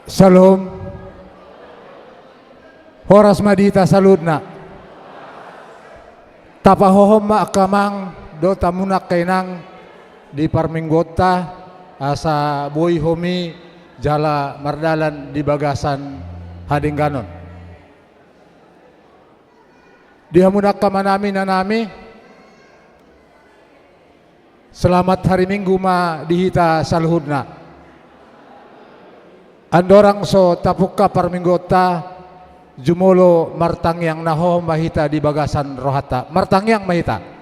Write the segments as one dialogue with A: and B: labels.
A: Shalom. Horas madita saludna. Tapahohom maakamang do tamunak kainang di Parminggota asa boy homi jala mardalan di Bagasan Hadingganon. Dihamunak kamanami nanami. Selamat hari Minggu ma dihita saluhudna. Andorang so tapukka Parminggota jumolo martangyang naho mahita di Bagasan Rohata. Martangyang mahita.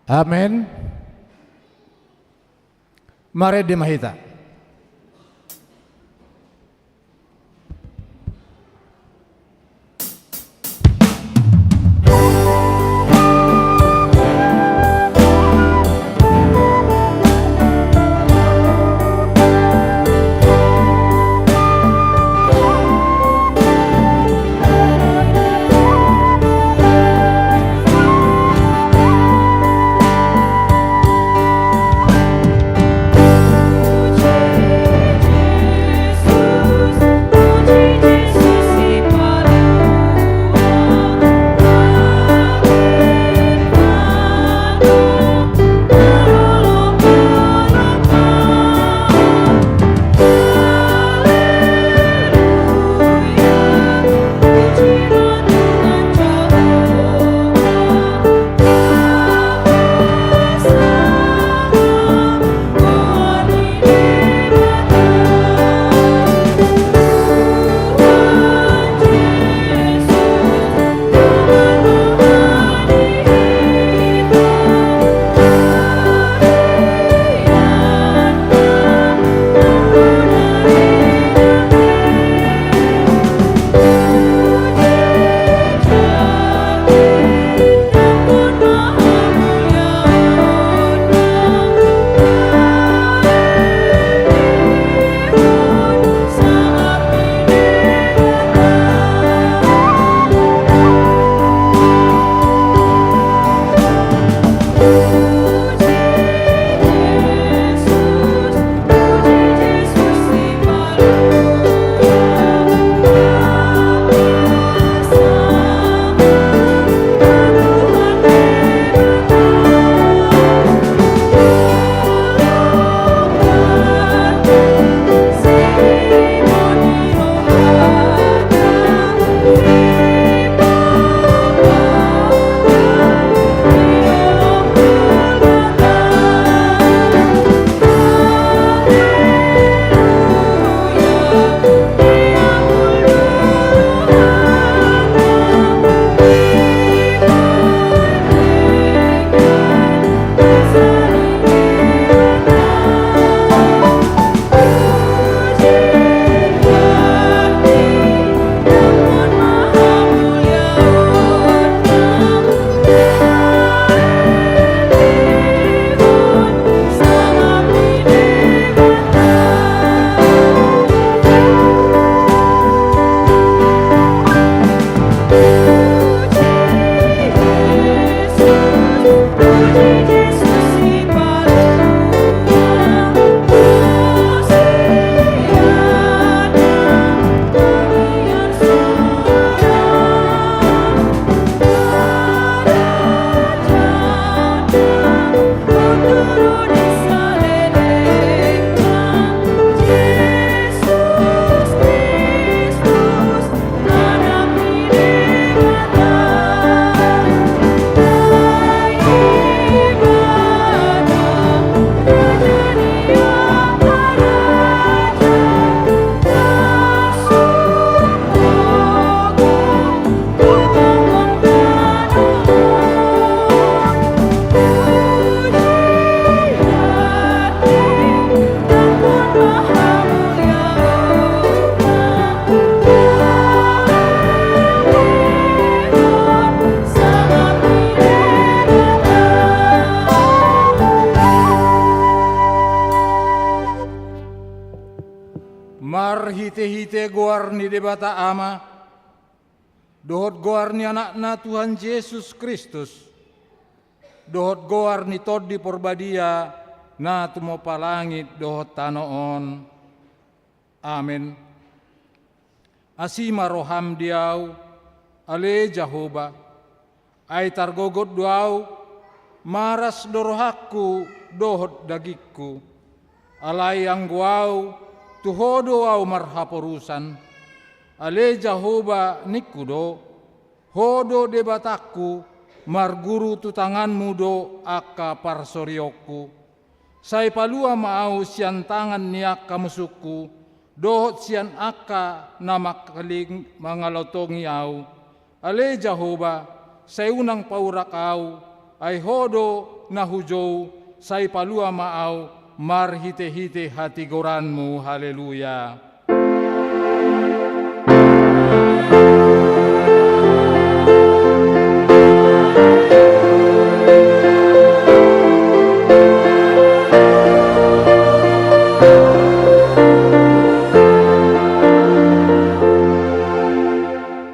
A: Amin. Mari di mahita.
B: Puji Marhite-hite goar ni debata ama, dohot goar ni anakna Tuhan Yesus Kristus, dohot goar ni todi porbadia na tumo palangit dohot tanoon. Amin. Asima roham diau, ale Jahoba, ay targogot duau, maras dorohakku dohot dagikku, alay ang guau, tuhodo au marhaporusan, ale Jahoba nikudo, hodo debatakku, marguru tu tanganmu do aka parsoryoku, say palua maau sian tangan niak kamusuku, dohot sian aka na makaling mangalotongi au, ale Jahoba, say unang paurak au, ay hodo na hujou, say palua maau, marhite-hite hati goranmu, haleluya.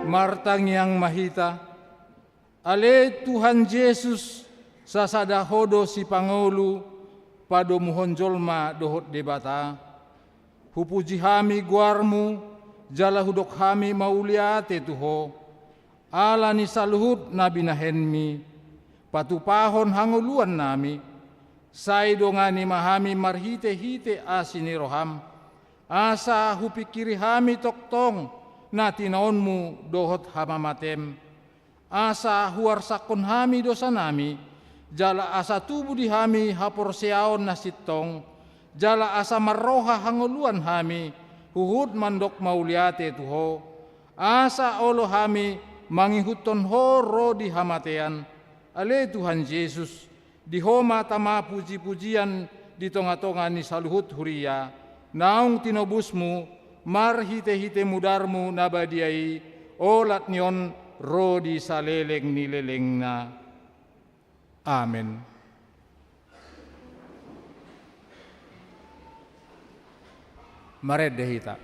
B: Martang yang mahita, ale Tuhan Yesus sasada hodo si Pangulu pado muhonjolma dohot debata, hupuji hami guarmu, jala hudok hami mauliate tuho, ala ni saluhut na binahenmi, patupahon hanguluan nami, say dongani mahami marhite-hite asini roham, asa hupikiri hami toktong, na tinaonmu dohot hamamatem, asa huarsakon hami dosa nami, jala asa tubuh di hami hapor siaon na sitong, jala asa marroha hanguluan hami, huhud mandok mauliate tuho, asa olo hami mangihuton horo di hamatean, ale Tuhan Yesus, di homa tama puji-pujian di tonga-tonga ni saluhut huria, naung tinobusmu, marhite-hite mudarmu nabadiai, olat nion rodi saleleng nilelengna. Amin. Mared dehita.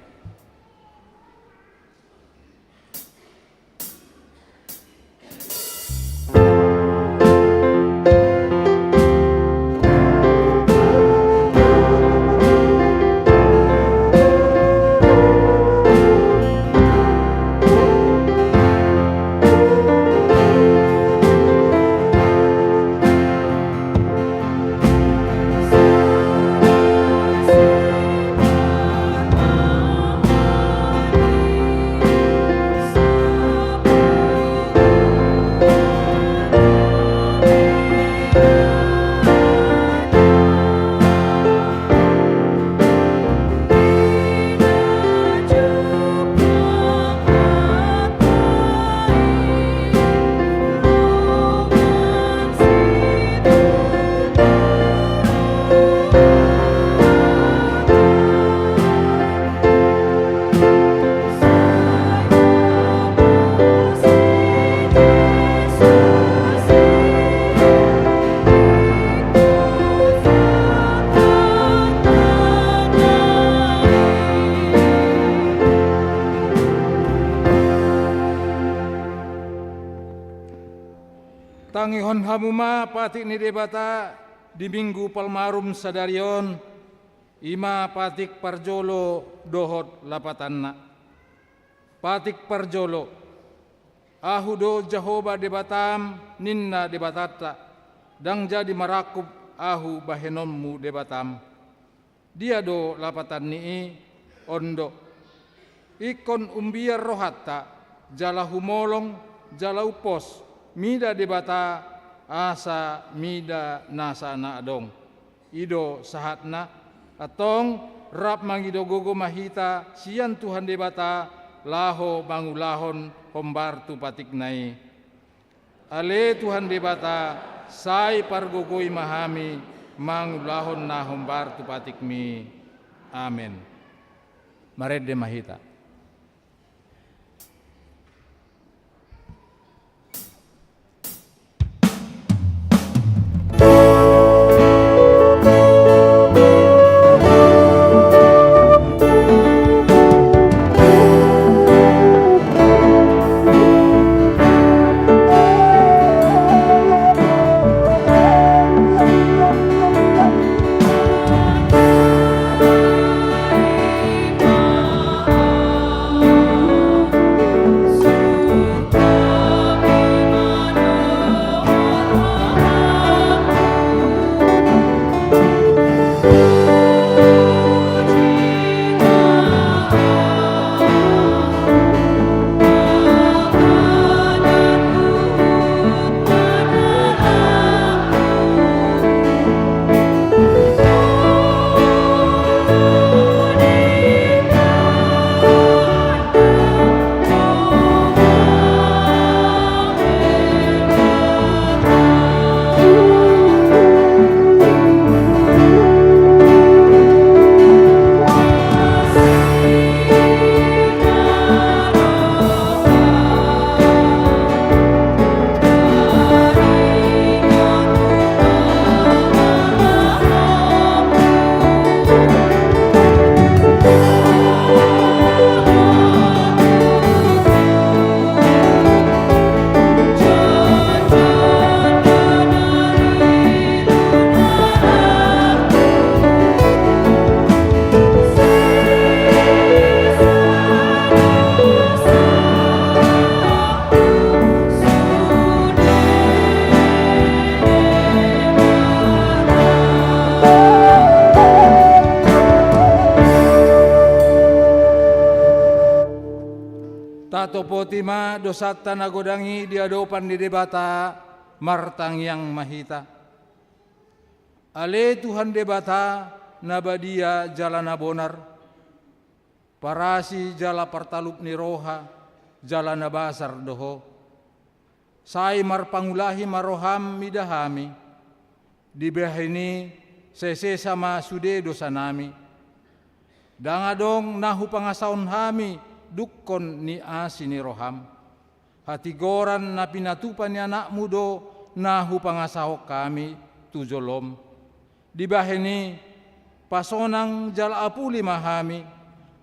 B: Tangihon hamuma patik ni debata di minggu palmarum sadarion, ima patik parjolo dohot lapatanna. Patik parjolo, ahu do Jahoba debatam ninna debatata, dang jadi marakub ahu bahenommu debatam. Dia do lapatan nii ondo, ikon umbiar rohatta, jala humolong, jala upos, mida debata asa mida nasa na adong, ido sahatna, atong rap mangido gogo mahita, sian Tuhan debata, laho mangulahon hombar tu patik nai. Ale Tuhan debata, say pargogoi mahami, mangulahon na hombar tu patik mi. Amen. Marede mahita. Tato potima dosata nagodangi diadopan di debata martang yang mahita. Ale Tuhan debata nabadia jalan abonar. Parasi jala partalup ni roha jala nabasar doho. Sai marpangulahi maroham midahami. Dibahini sese sama sude dosa nami. Dangadong nahu pangasaon hami dukkon ni asini roham. Hati goran na pinatupan ni anak mudo nahu pangasaho kami tujolom. Dibahini pasonang jala apuli mahami.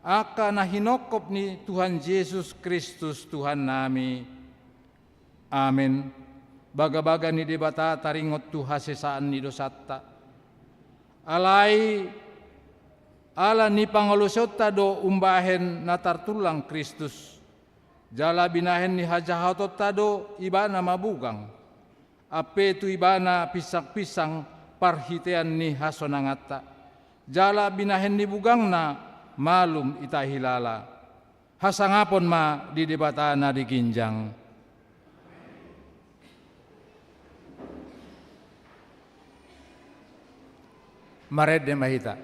B: Aka nahinokop ni Tuhan Yesus Kristus Tuhan nami. Amin. Baga-baga ni debata taringot tu hasesaan ni dosata. Alai ala ni pangalusot tado umbahen natartulang Kristus. Jala binahen ni hajahatot tado ibana mabugang. Ape tu ibana pisang-pisang parhitean ni hasonangata. Jala binahen ni bugang na malum itahilala. Hasangapon ma di debata na diginjang. Mared de mahita.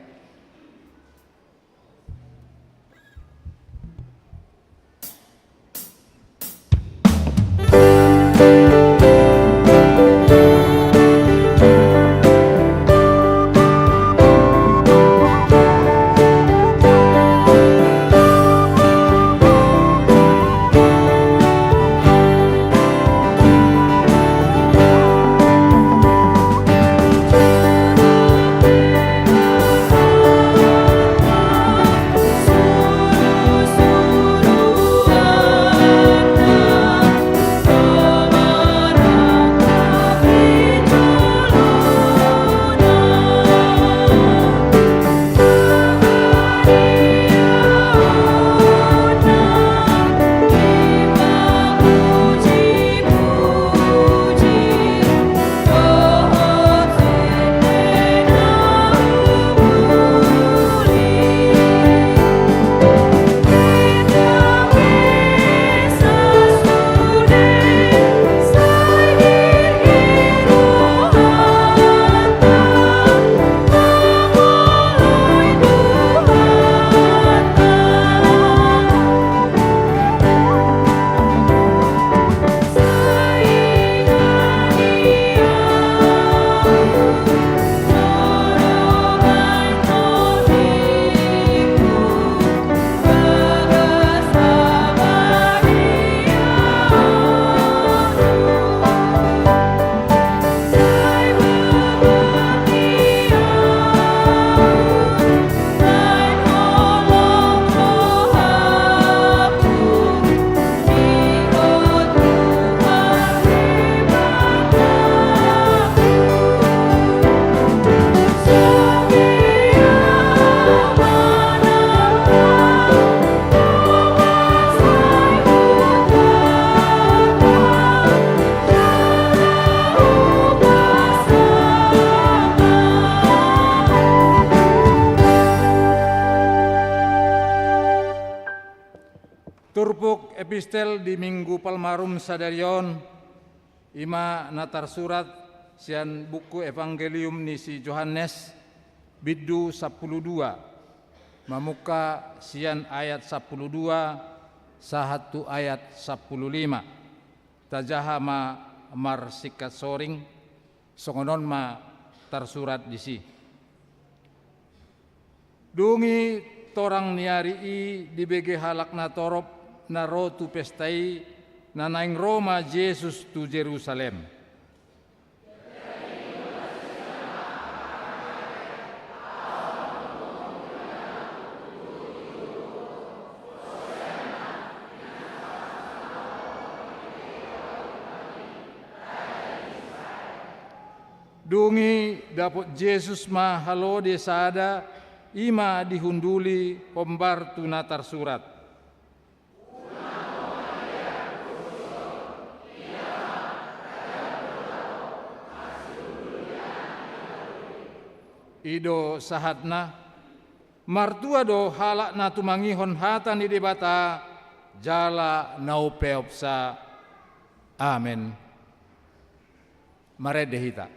B: Turpuk epistel di Minggu Palmarum Sadarion ima natar surat sian buku Evangelium ni si Yohanes biddu 12 mamuka sian ayat 12 sahatu ayat 15 tajaha ma mar sikat soring songonon ma tarsurat di si dungi torang niari i di bege halak na torop na rotu pestai na naing Roma Jesus tu Jerusalem. Dungi dapot Jesus ma halo desada ima dihunduli pembartu natar surat. Ido sahatna martua do halak na tumangihon hatan di debata jala naupeopsa. Amen. Mare dehita.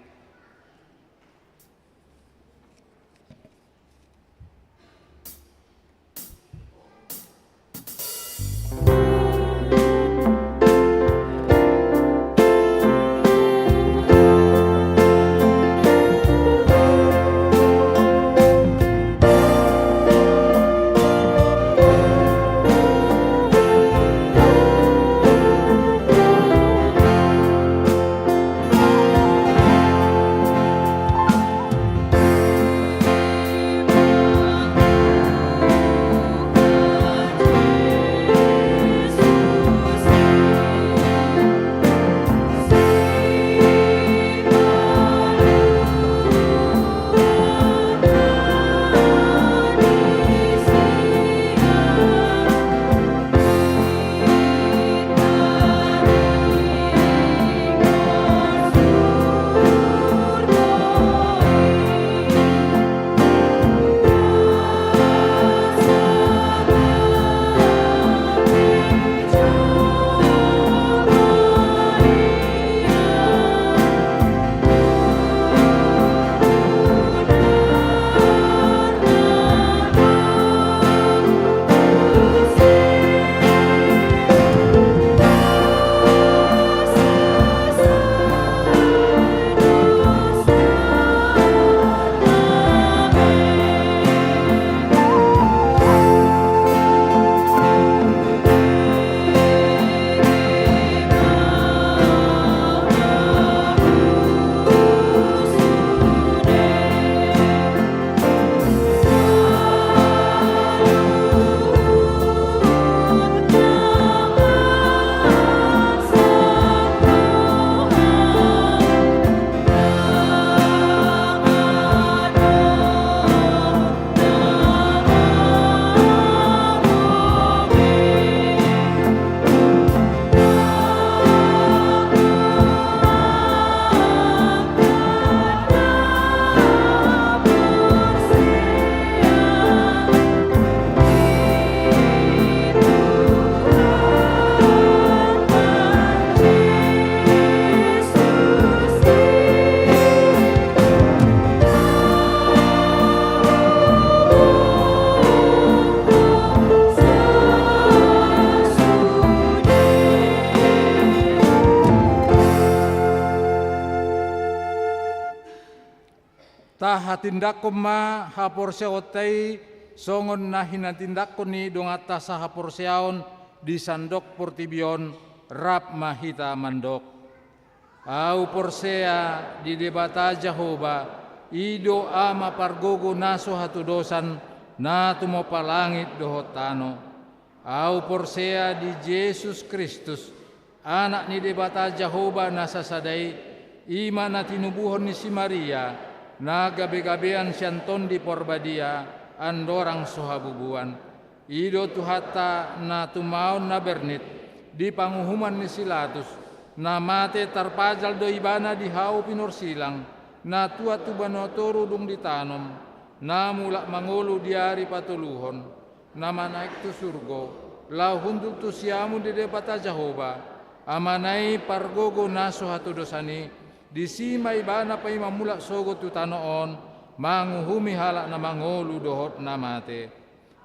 B: Hatindakko ma haporseotei songon na hinatindakko ni dongata sa haporseaon di sandok portibion rap mahita mandok. Au porsea di debata Jehovah ido ama pargogo naso hatudosan na tumopalangit dohotano. Au porsea di Yesus Kristus anak ni debata Jehovah nasasadai ima na tinubuhon ni si Maria na gabe-gabean sianton di porbadia andorang sohabubuan ido tuhata na tumaon na bernit di panguhuman ni Silatus na mate tarpajal do ibana di hau pinorsilang na tua tubanotoru dung ditanom na mulak mangulu diari patuluhon na manaik tu surgo lau hundul tu siamu di depata Jehovah amanai pargogo naso hatu dosani di sima ibana pa imamulak sogo tu tanoon manguhumi halak na mangolu dohot na mate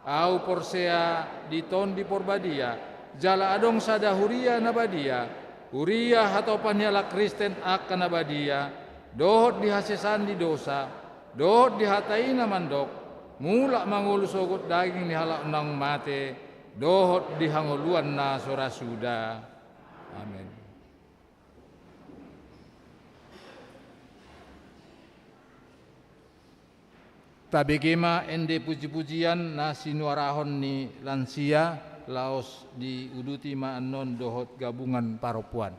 B: au porsea di ton di porbadia jala adong sada huria na badia huria hatau panyala Kristen akan na badia dohot dihasesan di dosa dohot dihatai na mandok mulak mangolu sogot daging ni halak nang mate dohot dihangoluan na sorasuda. Amin. Tabegema ende puji-pujian na sinuarahon ni lansia laos di uduti maanon dohot gabungan paropuan.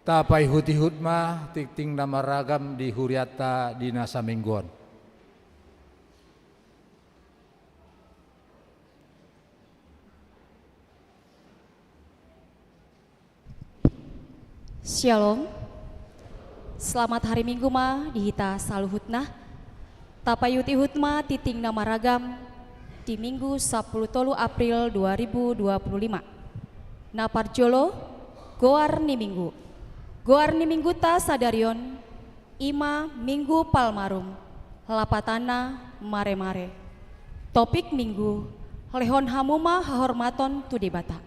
A: Tapai hutihut mah tikting nama ragam di huriata di nasa mingguan.
C: Shalom. Selamat hari Minggu mah dihita saluhutna. Tapayuti hutma titing nama ragam di Minggu 10 April 2025. Naparjolo goar ni Minggu. Goar ni Minggu ta sadarion ima Minggu palmarum lapatana mare-mare. Topik Minggu lehon hamuma hahormaton tu debata.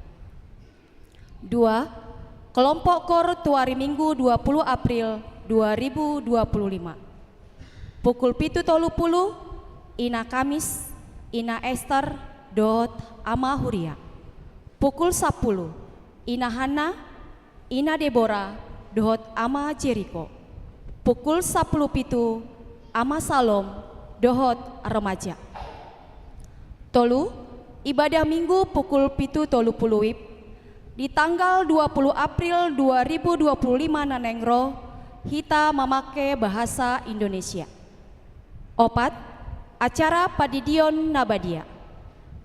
C: 2. Kelompok Kor Tuari Minggu 20 April 2025. Pukul 7.30 Ina Kamis Ina Esther dot Ama Huria. Pukul 10 Ina Hana Ina Deborah dot Ama Jericho. Pukul 10.07 Ama Salom dohot remaja. Tolu ibadah Minggu pukul 7.30 di tanggal 20 April 2025 nanengro hita memakai bahasa Indonesia. 4. Acara Padidion Nabadia.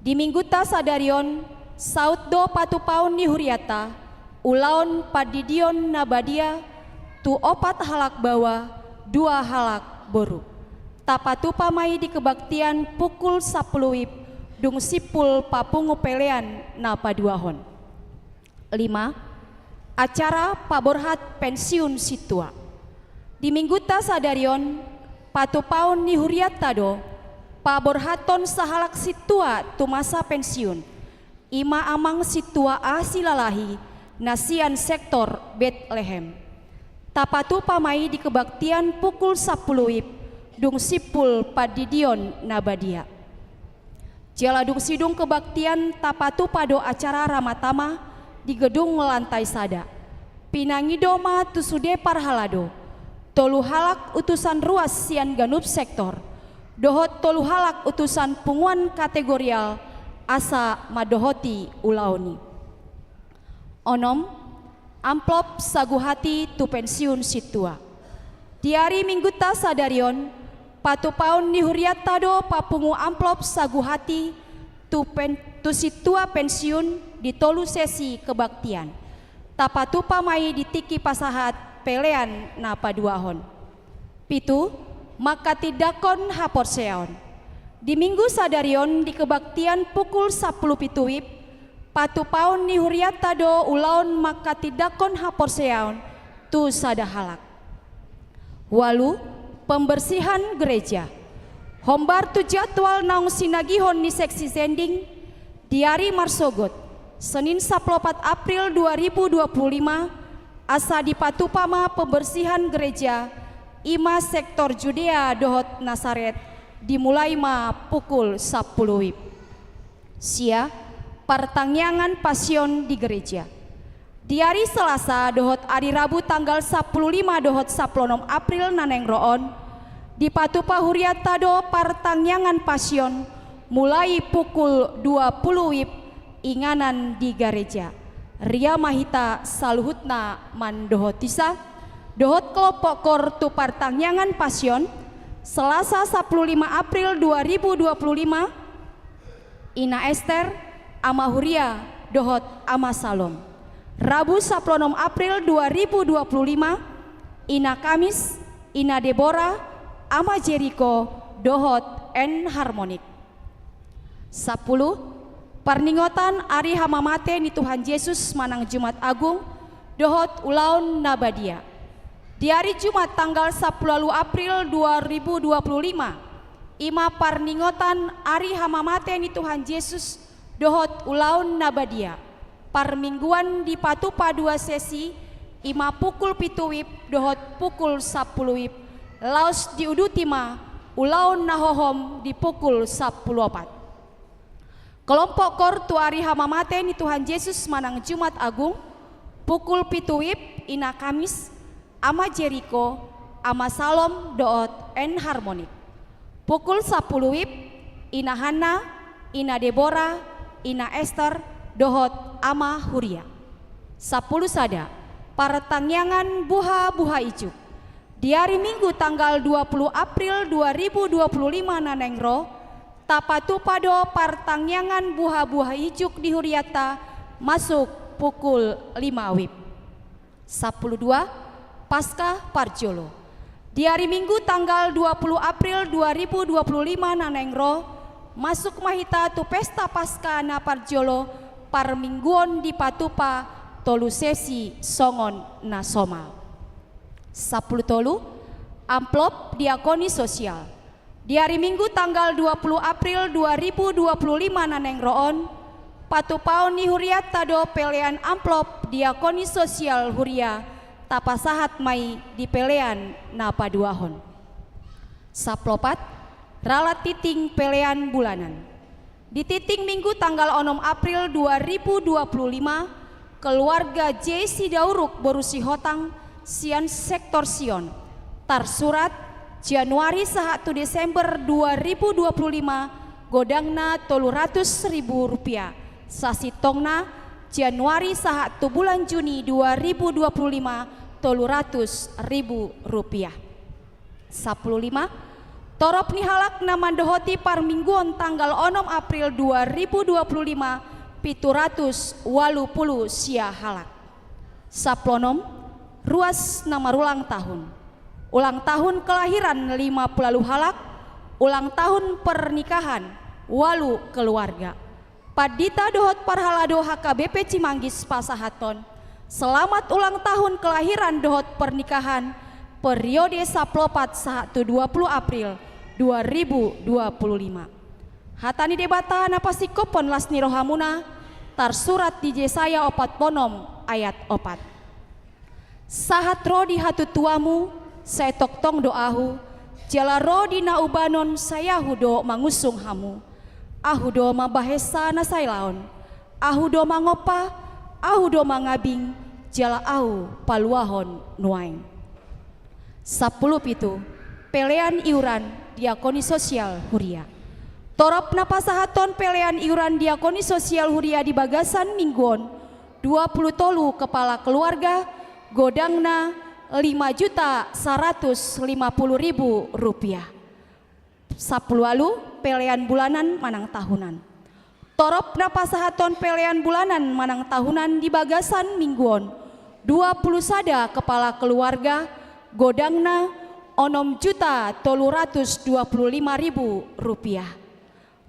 C: Di Minggu ta sadarion sautdo patupaun ni huriata ulaon Padidion Nabadia tu 4 halak bawa 2 halak boru. Tapatu pamai di kebaktian pukul 10 wib dung sipul papungu pelean na paduahon. 5. Acara paborhat pensiun situa. Di Minggu ta sadarion patupaun ni huriata do paborhaton sahalak situa tu masa pensiun. Ima amang situa asilalahi nasian sektor Bethlehem. Tapatu pamai di kebaktian pukul 10 wib dung sipul Padidion Nabadia. Jala dung sidung kebaktian tapatu pado acara ramatama di gedung lantai sada. Pinangidoma tusude parhalado. Tolu halak utusan ruas sian ganup sektor. Dohot tolu halak utusan punguan kategorial asa madohoti ulaoni. Onom amplop saguhati tu pensiun situa. Di hari Minggu ta sadarion patupaun ni huriata do papungu amplop saguhati tu situa pensiun di tolu sesi kebaktian. Tapatu pamai ditiki pasahat pelean na paduahon. 7. Maka tidakon haporseon. Di Minggu sadarion di kebaktian pukul 10.07 wib patupaun ni huriata do ulaon maka tidakon haporseon tu sadahalak. 8. Pembersihan gereja. Hombar tu jadwal naung sinagihon ni seksi sending di hari Marsogot Senin 14 April 2025 asa di patupama pembersihan gereja ima sektor Judea dohot Nasaret dimulai ma pukul 10 wib. Sia pertangyangan pasion di gereja. Di hari Selasa dohot hari Rabu tanggal 15 dohot 16 April naneng roon di patupa huriata do pertangyangan pasion mulai pukul 20 wib inganan di gereja. Ria mahita saluhutna mandohotisa dohot kelompok Kor tu pertangyangan pasion Selasa 15 April 2025 Ina Esther Ama Huria dohot Ama Salom. Rabu 16 April 2025 Ina Kamis Ina Deborah Ama Jericho dohot en harmonik. 10. Perningotan Ari Hamamate ni Tuhan Yesus manang Jumat Agung dohot ulaun Nabadia. Di hari Jumat tanggal 10 April 2025 ima parningotan Ari Hamamate ni Tuhan Yesus dohot ulaun Nabadia. Parmingguan di patupa 2 sesi ima pukul 7 wib dohot pukul 10 wib. Laos di udutima ulaun nahohom di pukul 14. Kelompok Kor tu Ari Hamamate ni Tuhan Yesus manang Jumat Agung pukul 7 wib Ina Kamis Ama Jericho Ama Salom doot en harmonik. Pukul 10 wib Ina Hana Ina Deborah, Ina Esther, dohot ama Huria. 10 sada, Partangyangan buha-buha ijuk. Di hari Minggu tanggal 20 April 2025 nanengro, tapatupado partangyangan buha-buha ijuk di Huriata masuk pukul 5 WIB. 12 Paskah Parjolo. Di hari Minggu tanggal 20 April 2025 nanengro, masuk mahita tu pesta Paskah na Parjolo parmingguon di Patupa tolu sesi songon na somal. 10 tolu amplop diakoni sosial. Di hari Minggu tanggal 20 April 2025 nanengroon, patupaon ni Huriat tado pelean amplop diakoni sosial Huria tapasahat mai di pelean na paduahon. 14 ralat titing pelean bulanan. Di titing Minggu tanggal 6 April 2025, keluarga J. Sidauruk Borusi Hotang Sian Sektor Sion tarsurat Januari 1 Desember 2025 godangna 300.000 rupiah sasitongna Januari 1 bulan Juni 2025 300.000 rupiah. 15 torop nihalak na mandohoti parmingguon tanggal 6 April 2025 780 sia halak. 16 ruas nama ulang tahun. Ulang tahun kelahiran 50 halak, ulang tahun pernikahan 8 keluarga. Padita dohot parhalado HKBP Cimanggis Pasahaton. Selamat ulang tahun kelahiran dohot pernikahan periode saplopat 1 20 April 2025. Hatani debata napasi kopon lasni rohamuna tarsurat di Jesaya 4 ponom ayat 4. Sahat rodi hatu tuamu saya toktong doahu jala rodi na ubanon saya hudo mangusung hamu ahudo mabahesa na sailaon ahudo mangopa ahudo mangabing jala au paluahon nuaing. 10 pitu pelean iuran diakoni sosial Huria. Torop napasahaton pelean iuran diakoni sosial Huria di Bagasan Mingguon 20 tolu kepala keluarga godangna 5.150.000 rupiah. 10 alu pelean bulanan manang tahunan. Torop napasahaton pelean bulanan manang tahunan di Bagasan Mingguon 20 sada kepala keluarga godangna 6.325.000 rupiah.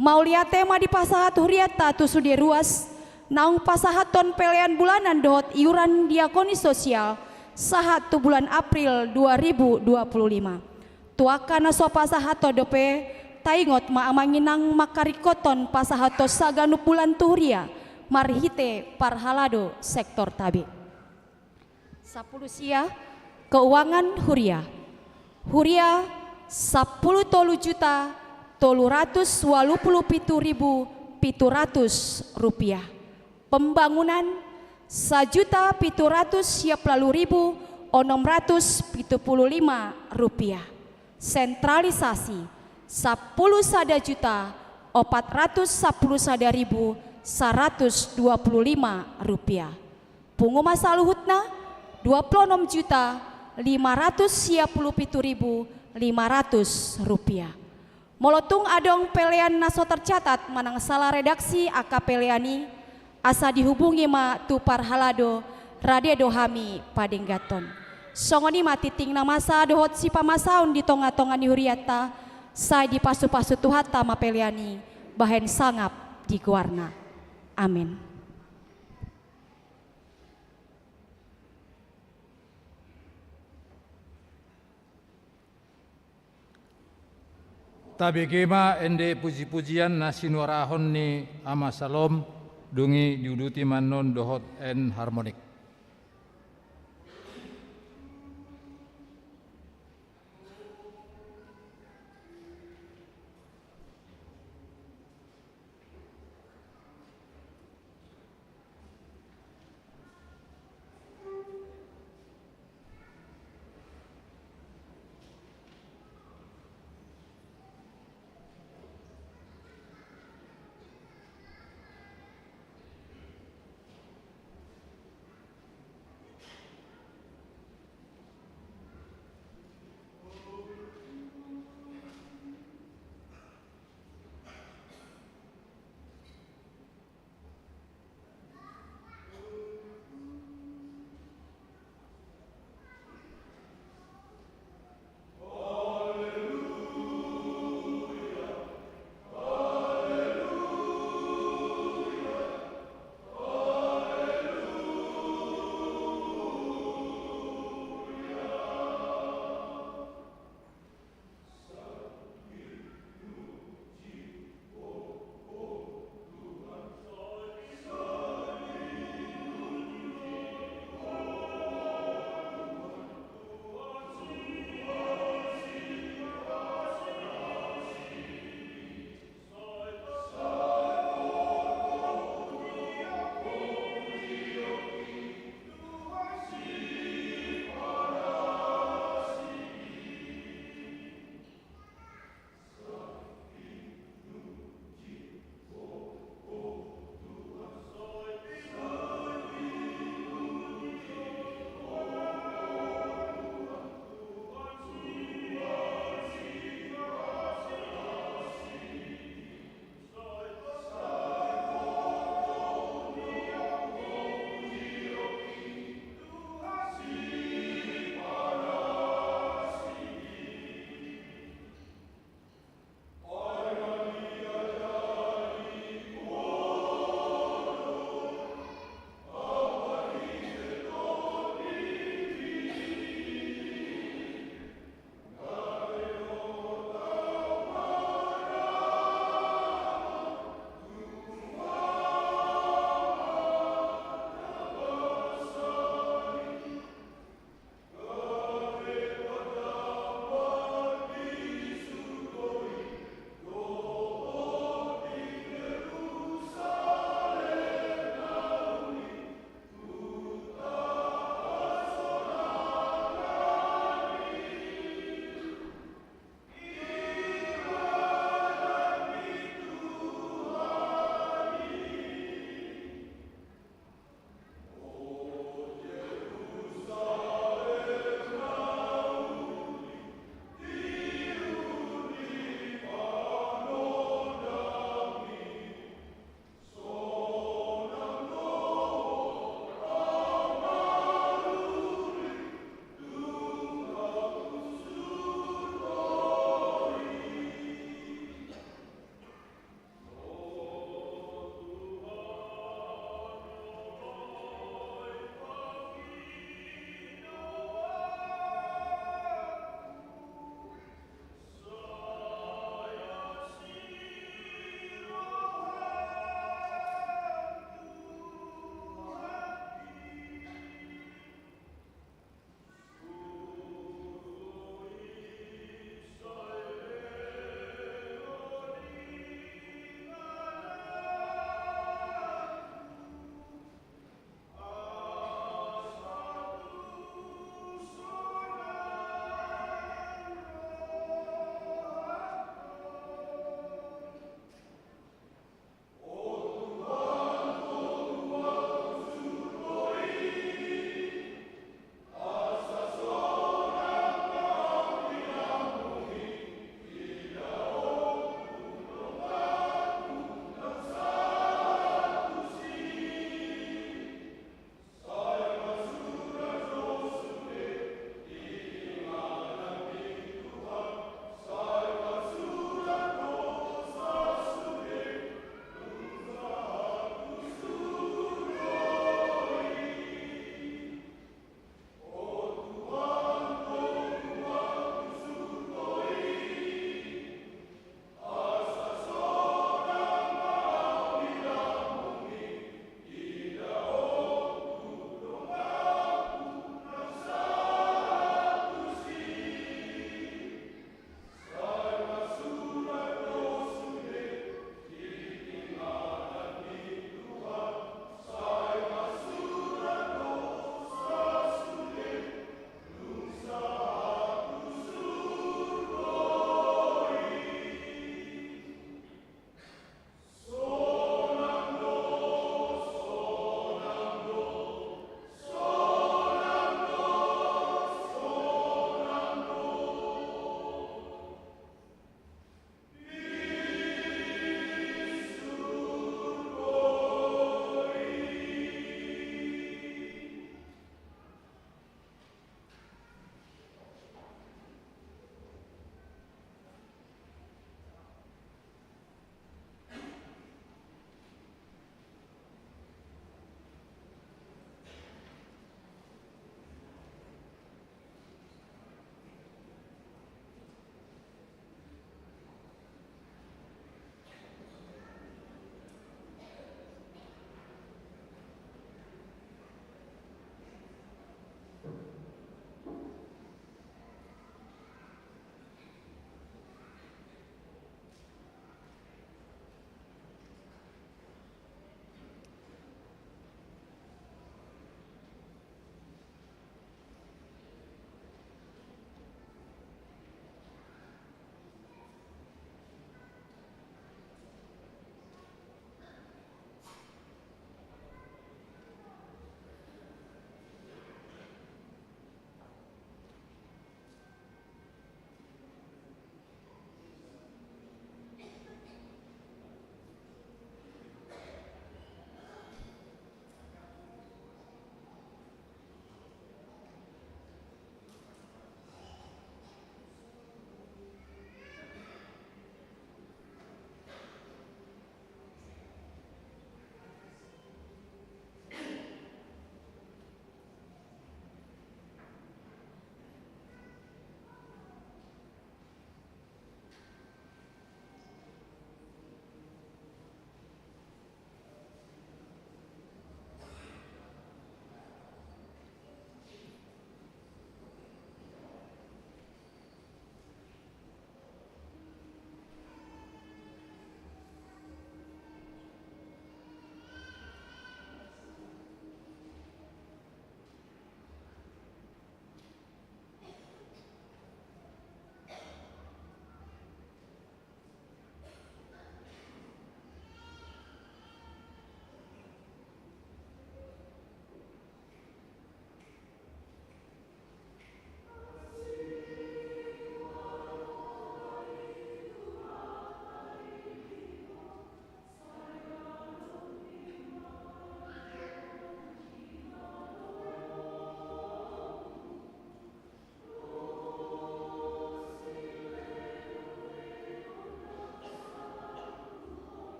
C: Maulia tema di pasahat Huriata tu sude ruas naung pasahaton pelean bulanan dohot iuran diakoni sosial sahat tu bulan April 2025. Tuakana so pasahato dope taingot maamanginang makarikoton pasahato saganup bulan tuhuria marhite parhalado sektor tabi. 10 sia keuangan Huria. Huria 10 tolu juta 387.700 rupiah. Pembangunan 1.730.675 rupiah. Sentralisasi 10 sada juta 411.125 rupiah. Punguma saluhutna 26 juta 557.500 rupiah. Molotung adong pelean naso tercatat manang salah redaksi aka peleani asa dihubungi ma tu parhalado rade dohami padenggaton. Songoni matiting na masa dohot si pamasaun di tonga-tonga ni Huriata say di pasu-pasu tuhata ma peleani bahen sangap di guarna. Amin.
B: Tabi kema ende puji-pujian nasinuarahon ni ama salom dungi diuduti manon dohot en harmonik.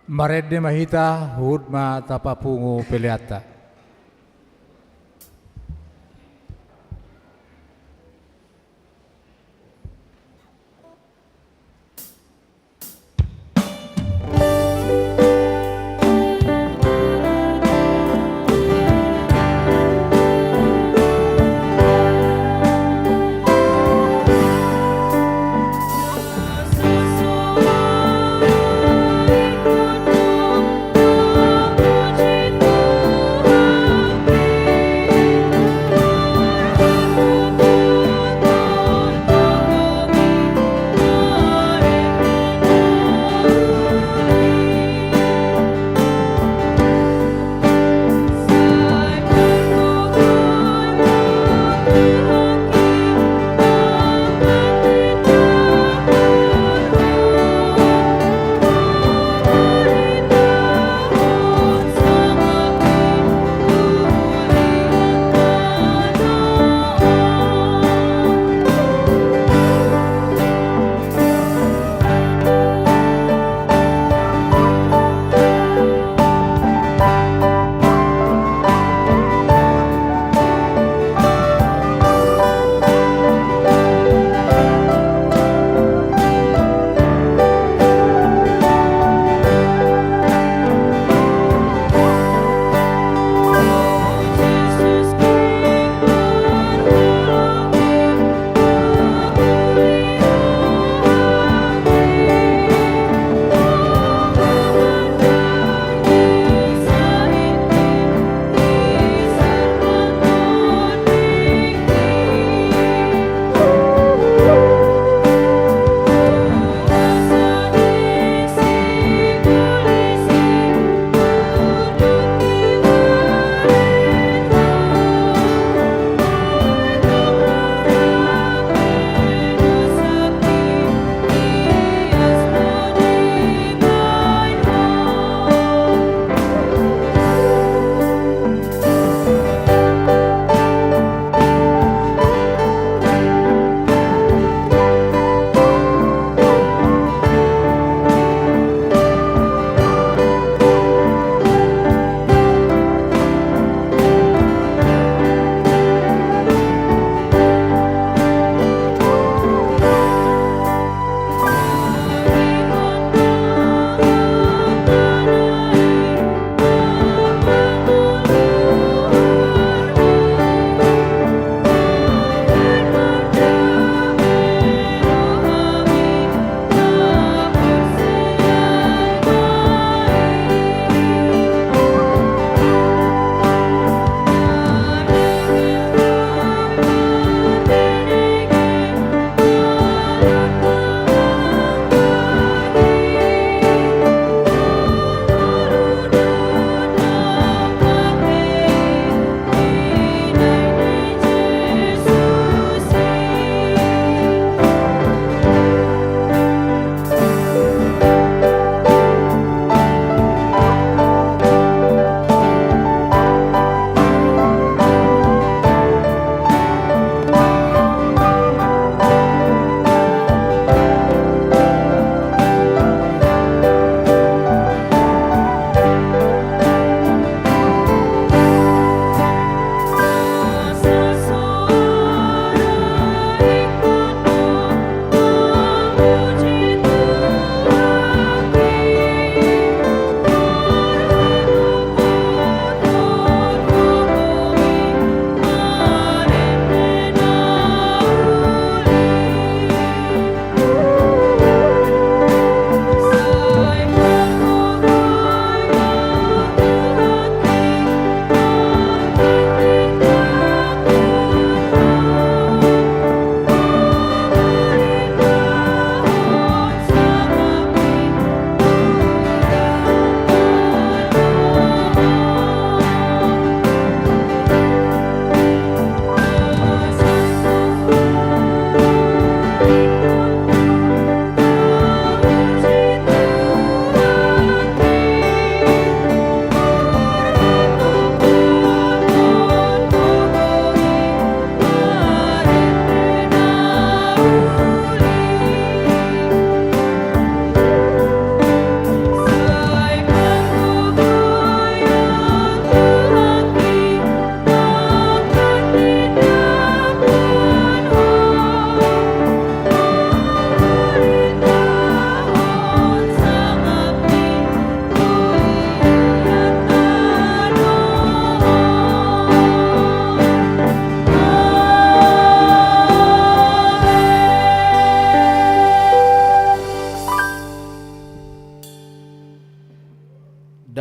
A: Maredde mahita hudma tapapungu peleata.
D: Puji Tuhan.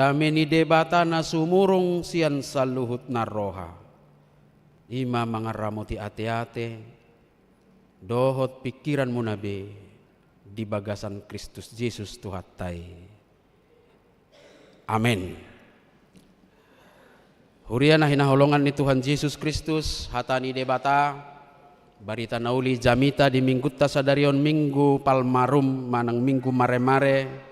D: dame ni debata na sumurong siyan sa luhut na roha. Ima mga ramuti ate-ate, dohot pikiran mo nabi di bagasan Kristus Jesus tuhatay. Amen. Hurian na hinahulungan ni Tuhan Yesus Kristus, hatani debata, barita nauli jamita di mingguta sa darion minggu palmarum manang minggu mare-mare,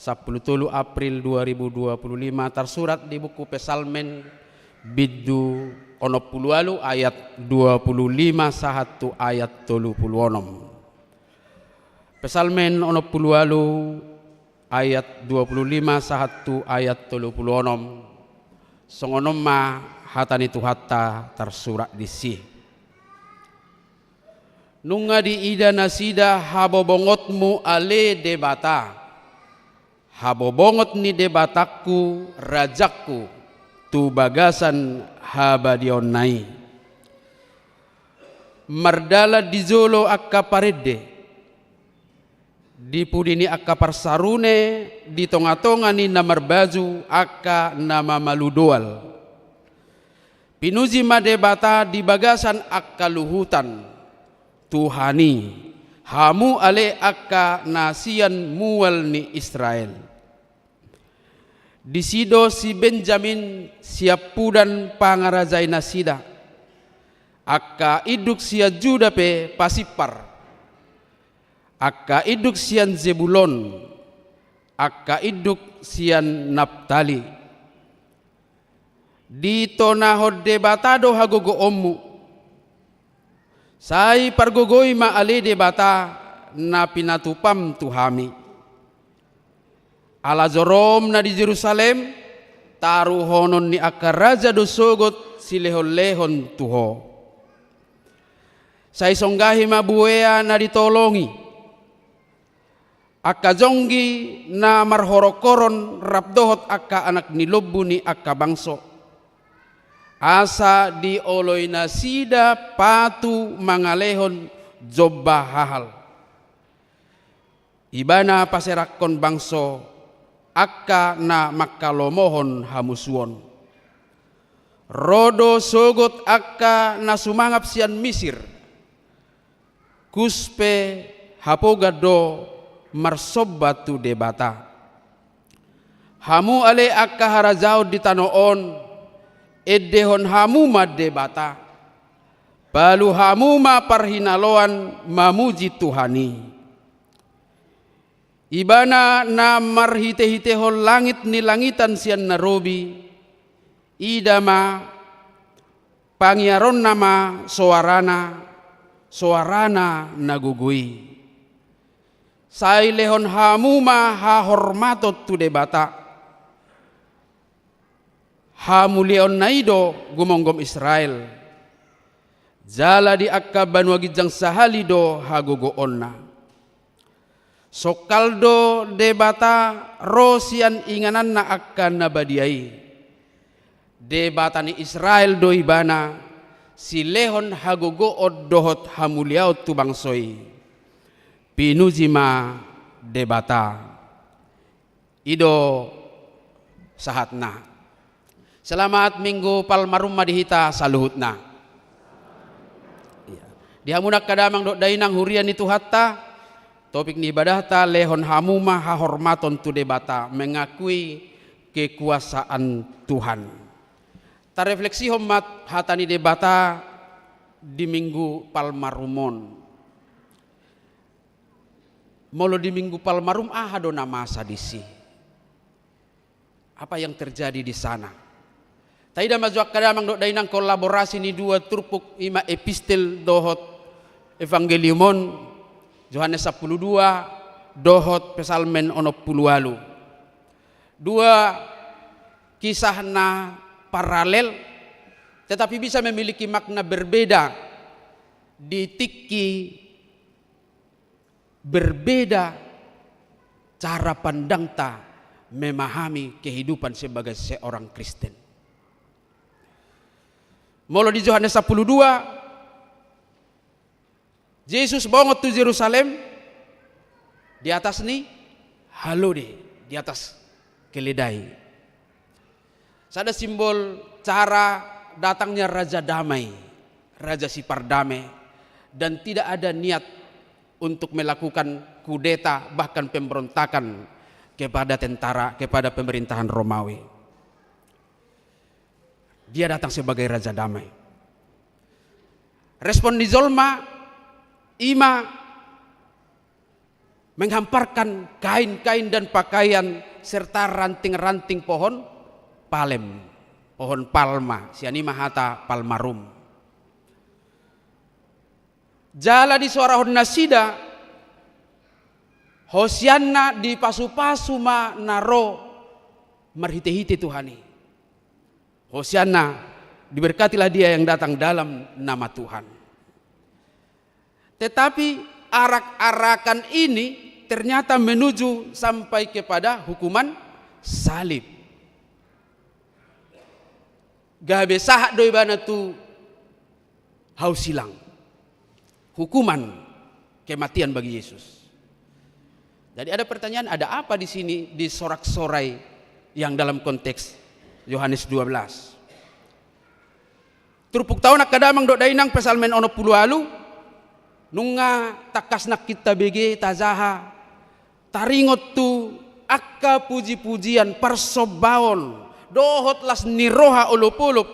D: 10 April 2025 tersurat di buku Pesalmen biddu 60 ayat 25 sahatu ayat 36. Pesalmen 60 ayat 25 sahatu ayat 36. Songonom ma hatani tuhata tersurat di si. Nunga di ida nasida habobongotmu ale debata. Habobongot ni debataku rajaku tu bagasan habadion nai. Mardala di zolo akka parede. Di pudini akka parsarune di tonga-tonga ni namar baju akka nama maludoal. Pinuji madebata di bagasan akka luhutan Tuhani hamu ale akka nasian mual ni Israel. Di sido si Benjamin siap pudan pangarajai nasida akka iduk sia Juda pe pasipar. Akka iduk sian Zebulon, akka iduk sian Naptali. Di tonahod debatado hagogo ommu. Sai pargogoi ma ale debata na pinatupam tuhami. Ala zorom na di Jerusalem, taruhonon ni akka raja dosogot silehon-lehon tuho. Sai songgahi mabuea na ditolongi. Akka jonggi na marhorokoron rapdohot akka anak nilobu ni akka bangso. Asa di oloy na sida patu mangalehon jobba hahal. Ibana paserakon bangso akka na makalomohon hamusuon. Rodo sogot akka na sumangap sian Misir. Kuspe hapogado marsobatu debata. Hamu ale akka harajao di tanoon edehon hamu ma debata. Balu hamu ma parhinaloan mamuji Tuhani. Ibana na marhite-hitehon langit ni langitan sian narobi. Idama pangiaron nama soarana nagugui. Sai lehon hamuma hahormatot tu debata. Hamu leon naido gumonggom Israel. Jala di akka banwagijang sahalido hagogo onna. Sokaldo debata rosian inganan na akka nabadiai. Debata ni Israel do ibana si lehon hagogo oddohot hamuliaot tu bangsoy. Pinujima debata ido sahatna. Selamat minggu palmarum madihita saluhutna. Dihamunak kadamang dok dainang hurian itu hatta topik ni ibadah ta lehon hamuma hahormaton tu debata mengakui kekuasaan Tuhan. Ta refleksi homat hatani debata di minggu palmarumon. Molo di minggu palmarum ahado nama sadisi. Apa yang terjadi di sana? Taida majuak kadamang dok dainang kolaborasi ni dua turpuk ima epistel dohot evangeliumon Yohanes 12 dohot Pesalmen 60. Dua kisah na paralel tetapi bisa memiliki makna berbeda di tiki berbeda cara pandang ta memahami kehidupan sebagai seorang Kristen. Molo di Yohanes 12 Yesus bongot tu Yerusalem di atas ni halo deh di atas keledai Sada simbol cara datangnya Raja Damai, Raja si Pardamai, dan tidak ada niat untuk melakukan kudeta bahkan pemberontakan kepada tentara, kepada pemerintahan Romawi. Dia datang sebagai Raja Damai. Respon di Zolma, Ima menghamparkan kain-kain dan pakaian serta ranting-ranting pohon palem, pohon palma, sianima hata palmarum. Jala di suara nasida, Hosianna di pasu-pasu ma naro marhite-hite Tuhani. Hosianna, diberkatilah dia yang datang dalam nama Tuhan. Tetapi arak-arakan ini ternyata menuju sampai kepada hukuman salib. Gabe sahat doi bana tu haus silang. Hukuman kematian bagi Yesus. Jadi ada pertanyaan, ada apa di sini di sorak-sorai yang dalam konteks Yohanes 12? Turpuk tahun akadamang dok dainang pesalmen ono pulualu nunga takasnak kita bege tazaha taringot tu akka puji-pujian persobaon dohot las niroha ulup-ulup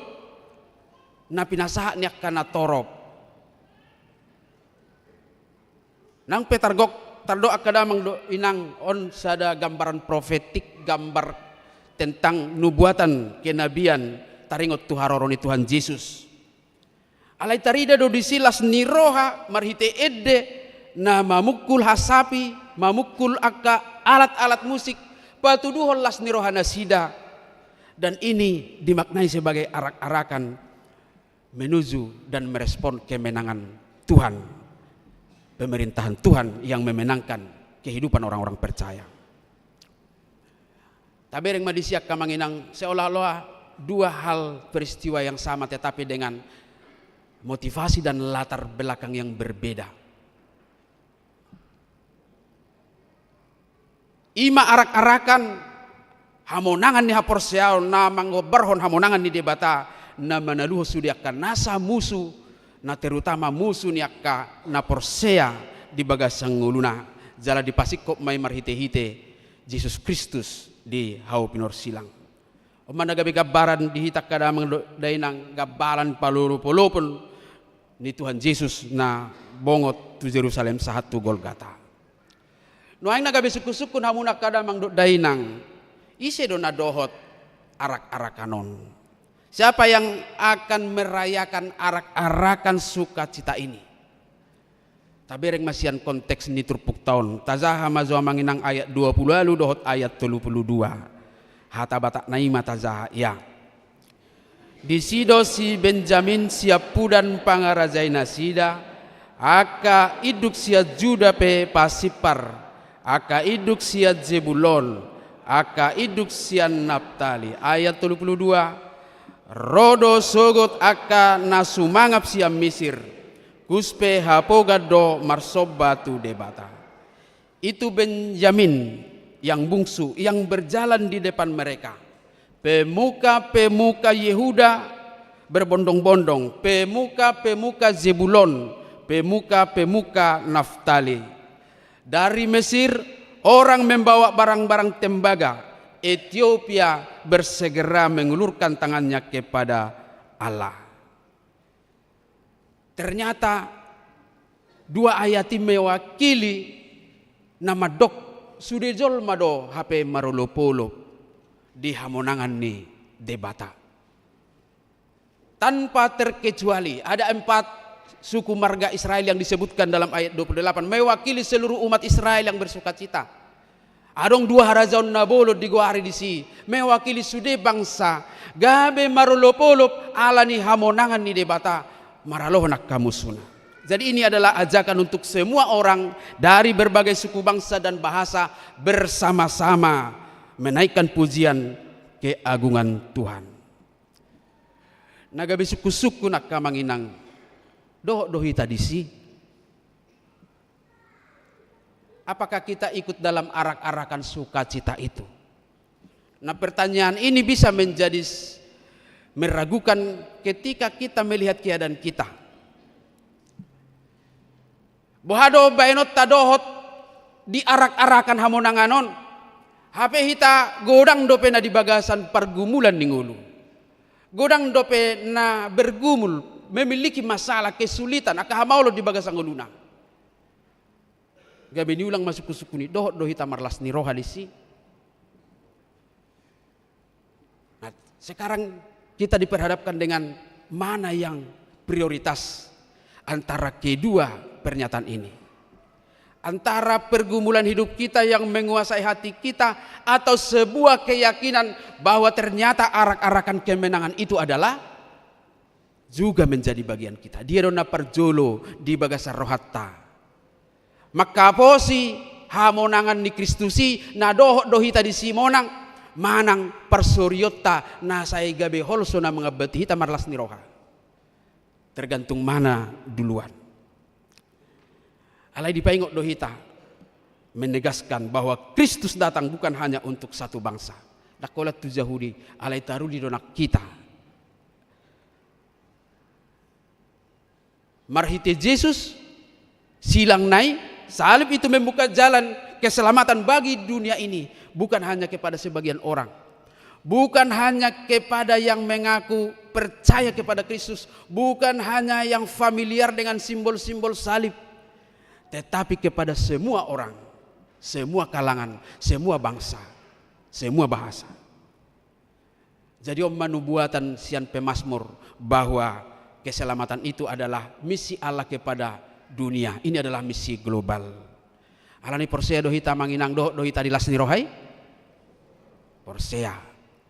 D: na pinasaha niak kana torop nang petargok tardo akadamang do inang on sada gambaran profetik, gambar tentang nubuatan kenabian taringot tu haroroni Tuhan Yesus. Alai tarida do disilas niroha marhite edde na mamukul hasapi, mamukul akka alat-alat musik patuduhon las niroha nasida, dan ini dimaknai sebagai arak-arakan menuju dan merespon kemenangan Tuhan, pemerintahan Tuhan yang memenangkan kehidupan orang-orang percaya. Tabereng madisiak kamanginang seolah-olah dua hal peristiwa yang sama tetapi dengan motivasi dan latar belakang yang berbeda. Ima arak-arakan hamonangan ni haporseao na mangobarhon hamonangan ni debata na manaluho sudiakan nasa musuh na terutama musuh ni akka na porsea di bagasang nguluna jala di pasikop may marhite-hite Yesus Kristus di hau pinor silang. Omana gabi gabaran dihitak kadamang dainang gabalan paluru-pulupun ni Tuhan Yesus na bongot tu Jerusalem sahat tu Golgata. Nuaing nagabi suku-suku hamuna kadamang dainang ise do na dohot arak-arakanon. Siapa yang akan merayakan arak-arakan sukacita ini? Tabereng masian konteks ni turpuk tahun. Tazaha mazwa manginang ayat 20 lalu dohot ayat 32. Hata batak naima tazaha ya. Di sido si Benjamin siap pudan pangarajai nasida. Aka iduk sia Juda pe pasipar. Aka iduk sia Zebulon. Aka iduk sia Naptali. Ayat 32. Rodo sogot aka nasumangap siam Misir kuspe hapogado marsobatu debata. Itu Benjamin yang bungsu yang berjalan di depan mereka. Pemuka-pemuka Yehuda berbondong-bondong, pemuka-pemuka Zebulon, pemuka-pemuka Naftali. Dari Mesir orang membawa barang-barang tembaga. Ethiopia bersegera mengulurkan tangannya kepada Allah. Ternyata dua ayat ini mewakili nama dok sudejol mado HP marolopolo di hamonangan ni debata. Tanpa terkecuali ada 4 suku marga Israel yang disebutkan dalam ayat 28 mewakili seluruh umat Israel yang bersukacita. Adong 2 harazaon nabolo di goari di si mewakili sude bangsa gabe marolopolop alani hamonangan ni debata maraloh nak kamusuna. Jadi ini adalah ajakan untuk semua orang dari berbagai suku bangsa dan bahasa bersama-sama menaikkan pujian keagungan Tuhan. Nagabe suku-suku nak kamanginang dohi tadi si. Apakah kita ikut dalam arak-arakan sukacita itu? Nah, pertanyaan ini bisa menjadi meragukan ketika kita melihat keadaan kita. Bohado bainot tadohot diarak-arakan hamonanganon. HP hita godang dope na di bagasan pergumulan ningulu. Godang dope na bergumul, memiliki masalah, kesulitan, akahamaulo di bagasan nguluna. Gabe niulang masuk ke sukuni, dohot dohita marlas ni roha disi. Nah, sekarang kita diperhadapkan dengan mana yang prioritas antara kedua pernyataan ini. Antara pergumulan hidup kita yang menguasai hati kita atau sebuah keyakinan bahwa ternyata arak-arakan kemenangan itu adalah juga menjadi bagian kita. Dia dona perjolo di bagasar rohatta. Maka posi hamonangan ni Kristusi na dohot dohita di simonang manang persuryotta na saya gabe holso na mga beti hita marlas ni roha. Tergantung mana duluan. Alai dipaingok dohita menegaskan bahwa Kristus datang bukan hanya untuk satu bangsa. Dakolat tu Yahudi alai taruh di donak kita. Marhite Yesus silang nai salib itu membuka jalan keselamatan bagi dunia ini, bukan hanya kepada sebagian orang. Bukan hanya kepada yang mengaku percaya kepada Kristus, bukan hanya yang familiar dengan simbol-simbol salib, tetapi kepada semua orang, semua kalangan, semua bangsa, semua bahasa. Jadi manubuatan sian pemazmur bahwa keselamatan itu adalah misi Allah kepada dunia. Ini adalah misi global. Alani porsea dohita manginang dohita dilasni rohai. Porsea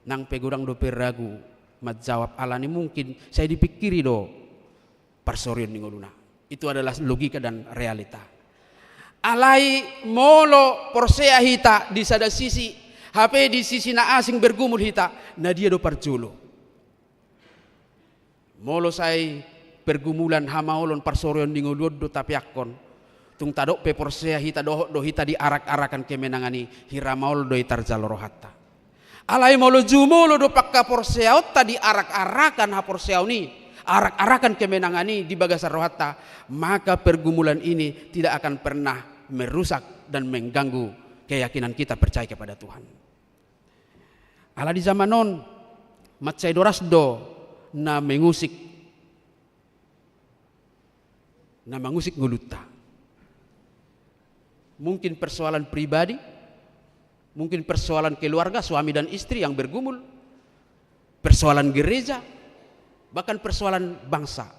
D: nang pegurang do peragu majawab alani mungkin saya dipikiri do parsorion ningoluna. Itu adalah logika dan realita. Alai molo porsea hita di sada sisi, HP di sisi na asing bergumul hita, na dia do parjolo. Molo saya pergumulan hamaolon parsorion ningolud do tapiakon. Tung tadok pe porsea hita do hita di arak-arakan kemenangani hiramaol do itarjalo rohatta. Alai molo jumolo do pakka porsea otta di arak-arakan ha porsea ni. Arak-arakan kemenangan ini di bagasar rohatta, maka pergumulan ini tidak akan pernah merusak dan mengganggu keyakinan kita percaya kepada Tuhan. Ala di zaman non matsai dorasdo na mengusik nguluta. Mungkin persoalan pribadi, mungkin persoalan keluarga suami dan istri yang bergumul, persoalan gereja, bahkan persoalan bangsa.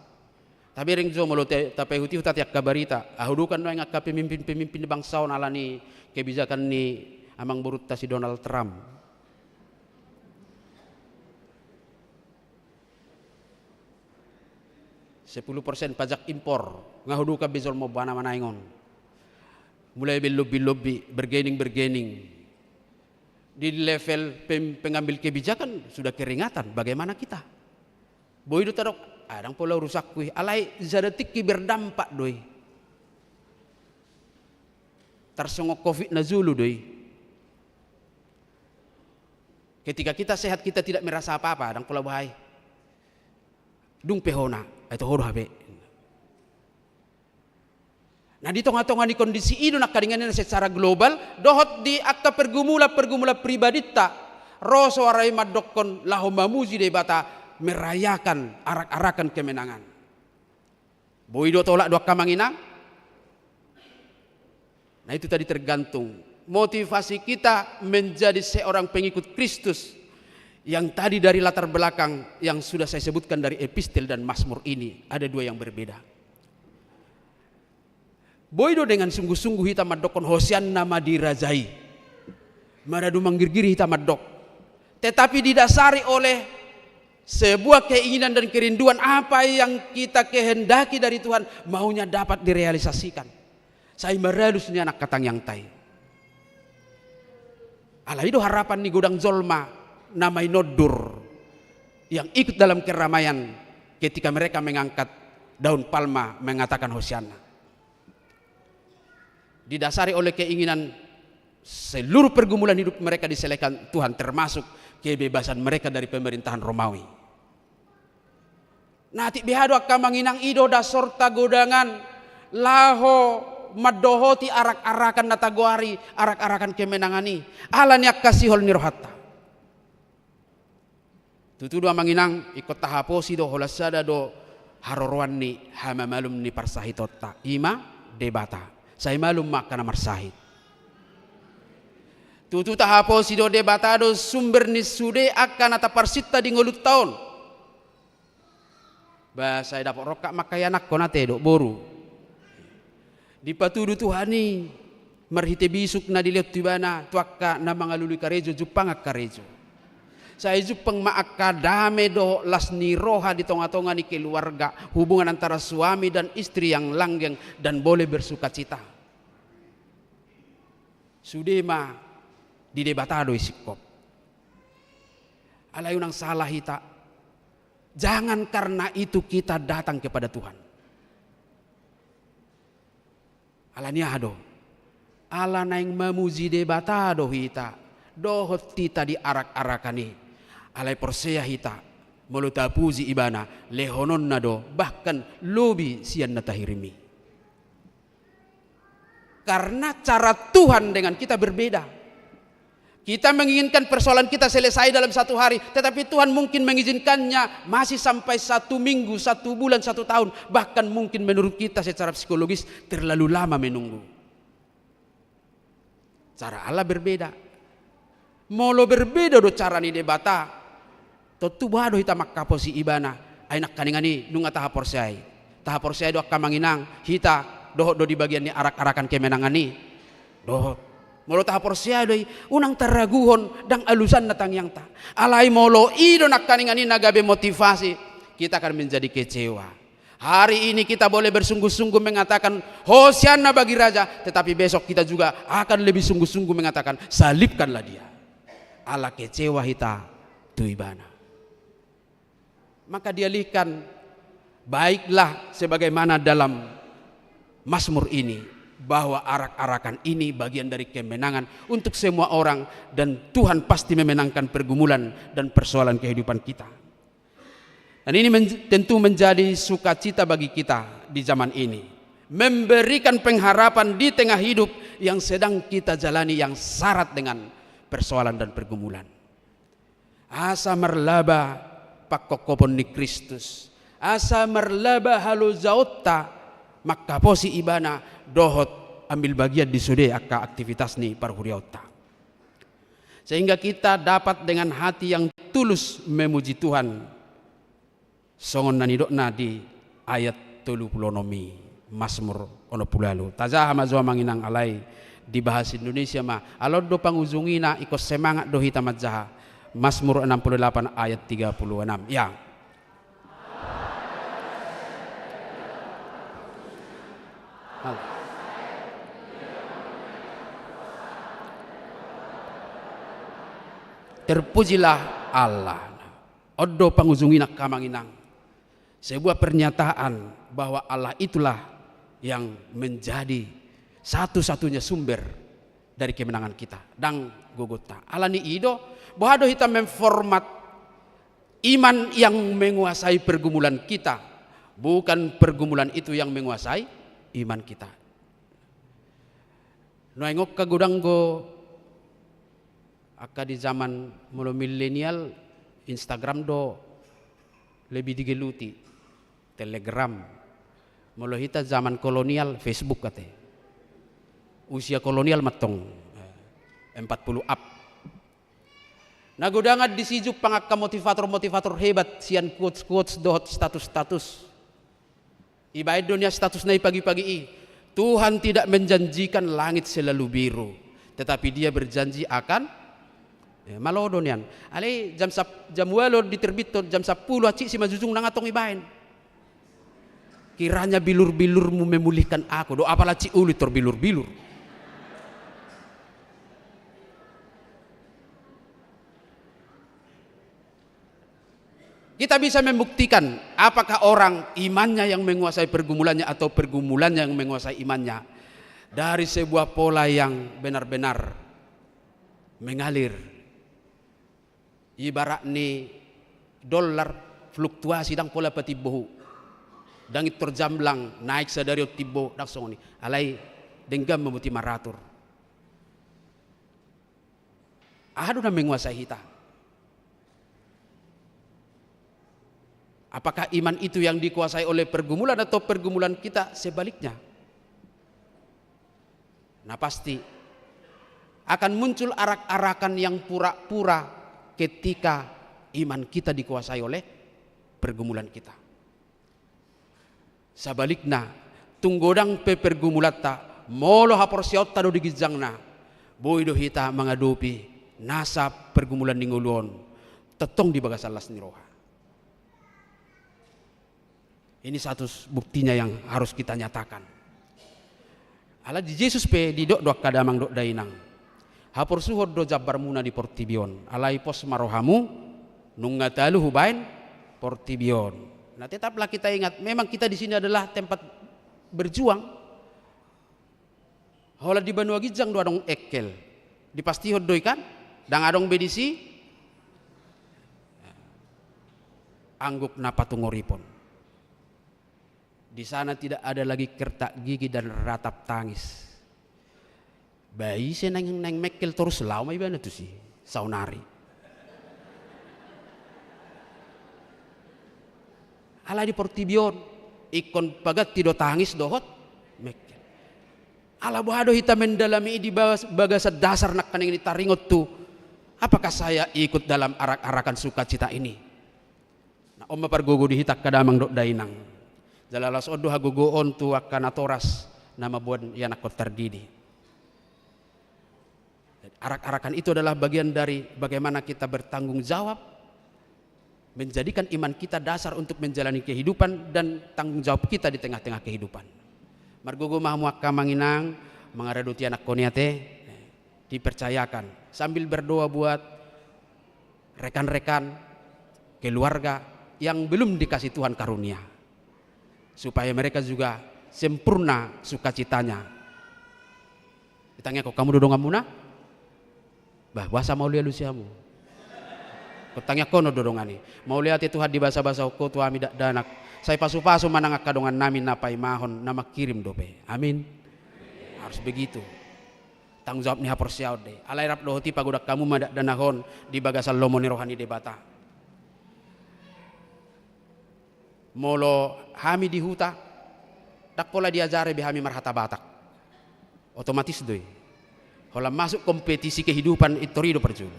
D: Tapi ring jo molo tapi huti tatiak kabarita ahudukan no ngak pemimpin bangsa on alani kebijakan ni amang burutta si Donald Trump. %10 pajak impor ngahuduka bizol mo bana manaingon. Mulai berlobby bergening di level pengambil kebijakan sudah keringatan. Bagaimana kita? Boy do tarok adang pola rusak kui alai zadatik ki berdampak doi. Tarsongok Covid na zulu doi. Ketika kita sehat kita tidak merasa apa-apa adang pola bahai. Dung pehona itu horo habe. Nah di tengah-tengah di kondisi itu nak kadingan secara global dohot di akka pergumula pribadi ta roso arai madokon laho mamuji de bata merayakan arak-arakan kemenangan. Boido tolak doa kamanginang. Nah itu tadi tergantung motivasi kita menjadi seorang pengikut Kristus yang tadi dari latar belakang yang sudah saya sebutkan dari epistel dan mazmur ini ada dua yang berbeda. Boido dengan sungguh-sungguh hita madokon hosian nama dirajai. Maradu manggir-giri hita madok. Tetapi didasari oleh sebuah keinginan dan kerinduan apa yang kita kehendaki dari Tuhan maunya dapat direalisasikan. Saya meradusnya anak katang yang tai. Ala itu harapan di gudang Zolma namai Nodur yang ikut dalam keramaian ketika mereka mengangkat daun palma mengatakan Hosiana. Didasari oleh keinginan seluruh pergumulan hidup mereka diselesaikan Tuhan, termasuk kebebasan mereka dari pemerintahan Romawi. Nati bihado akka manginang ido da sorta godangan laho madohoti arak-arakan nataguari arak-arakan kemenangani alani akka sihol nirohatta. Tutu dua manginang ikut tahaposi do holasada do harorwan ni hama malum ni parsahitotta ima debata saya malum makana marsahit. Tutu tahaposi do debata do sumber ni sude akan ata parsita di ngolut tahun. Bahasa dapat rokak makayanak konate do boru. Dipatudu Tuhani marhite bisuk na dilihat tibana tuakka na mga lului karejo jupang karejo. Saya jupang maakadame do lasni roha di tonga-tonga ni keluarga, hubungan antara suami dan istri yang langgeng dan boleh bersuka cita. Sudema di debatado isikop. Alayun ang salah hita. Jangan karena itu kita datang kepada Tuhan. Alaniado. Ala naing memuji debatado hita. Dohot tita di arak-arakani. Alay porseya hita. Muluta puji ibana. Lehonon nado. Bahkan lobi siyan natahirimi. Karena cara Tuhan dengan kita berbeda. Kita menginginkan persoalan kita selesai dalam satu hari. Tetapi Tuhan mungkin mengizinkannya masih sampai 1 minggu, 1 bulan, 1 tahun. Bahkan mungkin menurut kita secara psikologis terlalu lama menunggu. Cara Allah berbeda. Molo berbeda do cara ni debata. Totu bado hita makkaposi ibana. Ay nakkaningani nunga tahaporsay. Tahaporsay do akka manginang. Hita dohot do di bagian ni arak-arakan kemenangani. Dohot. Molo tahaporsay doy unang taraguhon dang alusan natang yang ta. Alay molo ido nakkaningani nagabe motivasi. Kita akan menjadi kecewa. Hari ini kita boleh bersungguh-sungguh mengatakan Hosianna bagi raja. Tetapi besok kita juga akan lebih sungguh-sungguh mengatakan salibkanlah dia. Ala kecewa hita tuibana. Maka dialihkan baiklah sebagaimana dalam Mazmur ini. Bahwa arak-arakan ini bagian dari kemenangan untuk semua orang. Dan Tuhan pasti memenangkan pergumulan dan persoalan kehidupan kita. Dan ini tentu menjadi sukacita bagi kita di zaman ini. Memberikan pengharapan di tengah hidup yang sedang kita jalani yang syarat dengan persoalan dan pergumulan. Asa merlaba pakokopon ni Kristus. Asa merlaba halu zaotta makkaposi ibana dohot ambil bagian di sude akka aktivitas ni parhuriauta. Sehingga kita dapat dengan hati yang tulus memuji Tuhan. Songon nanidokna di ayat 30 nomi Mazmur 60. Tazah mazwa manginang alay di bahasa Indonesia mah alod do panguzungina ikos semangat do hita mazah. Mazmur 68 ayat 36. Ya. Terpujilah Allah. Odo panguzunginak kamanginang. Sebuah pernyataan bahwa Allah itulah yang menjadi satu-satunya sumber dari kemenangan kita. Dang gogota. Allah ni ido bahwa kita memformat iman yang menguasai pergumulan kita. Bukan pergumulan itu yang menguasai iman kita. Noengok kagudanggo aka di zaman mulu milenial Instagram do lebih digeluti, Telegram. Mulu hita zaman kolonial Facebook kate. Usia kolonial matong 40 up. Nagudangan disijuk pangaka motivator-motivator hebat sian quotes-quotes dohot status-status. Ibaid dunia status na pagi-pagi Tuhan tidak menjanjikan langit selalu biru, tetapi Dia berjanji akan malodo niyan. Ali jam 8 diterbit jam 10 aci si majujung nangatong ibain. Kiranya bilur-bilurmu memulihkan aku. Do apalah ci ulit tor bilur-bilur. Kita bisa membuktikan apakah orang imannya yang menguasai pergumulannya atau pergumulannya yang menguasai imannya dari sebuah pola yang benar-benar mengalir. Ibarat ni dolar fluktuasi dang pola patibohu. Dang terjamblang naik sadari tibo langsung ni. Alai denggam memuti maratur. Ado na menguasai kita. Apakah iman itu yang dikuasai oleh pergumulan atau pergumulan kita sebaliknya? Nah pasti akan muncul arak-arakan yang pura-pura ketika iman kita dikuasai oleh pergumulan kita. Sebaliknya, tunggodang pe pergumulata molo haporsiot tado digijangna boido hita mengadopi nasa pergumulan ninguluon tetong di bagasalas ni roha. Ini satu buktinya yang harus kita nyatakan. Ala di Yesus pe di dok kadamang dok dainang. Hapor suhod do jabar muna di portibion. Alai pos marohamu nungatalu hubain portibion. Nah tetaplah kita ingat, memang kita di sini adalah tempat berjuang. Hola di Banua Gijang do adong ekel. Dipasti hod doi kan? Dang adong bedisi angguk napatungoripon. Di sana tidak ada lagi kertak gigi dan ratap tangis. Bayi saya neng mekel terus lama ibana tu sih saunari. Ala di portibion ikon pagat tido tangis dohot mekel. Ala bohado hitam mendalami di bagasa dasar nak kaneng ini taringot tu. Apakah saya ikut dalam arak-arakan sukacita ini? Nah omma pargogo dihitak kadamang dok dainang. Jalalas odo hagogoon tu akan atoras nama buat yanak terdidi. Arak-arakan itu adalah bagian dari bagaimana kita bertanggung jawab menjadikan iman kita dasar untuk menjalani kehidupan dan tanggung jawab kita di tengah-tengah kehidupan. Margogo mahamu akka manginang mangaraduti anak koniate dipercayakan sambil berdoa buat rekan-rekan keluarga yang belum dikasih Tuhan karunia. Supaya mereka juga sempurna sukacitanya. Ditanya kok kamu dodong amuna? Bah bahasa mau lihat lusiamu. Kau tanya kono dodongani. Mau lihat itu Tuhan di bahasa-bahasa kau tu ami danak. Saya pasu-pasu manang kadongan nami napai mahon nama kirim dope. Amin. Harus begitu. Tanggung jawab ni hapor siaud de. Alai rap dohoti pagodak kamu madak danahon di bagasal lomo ni rohani debata. Molo hami di huta dak pola diajari behami marhata batak otomatis doi hola masuk kompetisi kehidupan itu rido perjul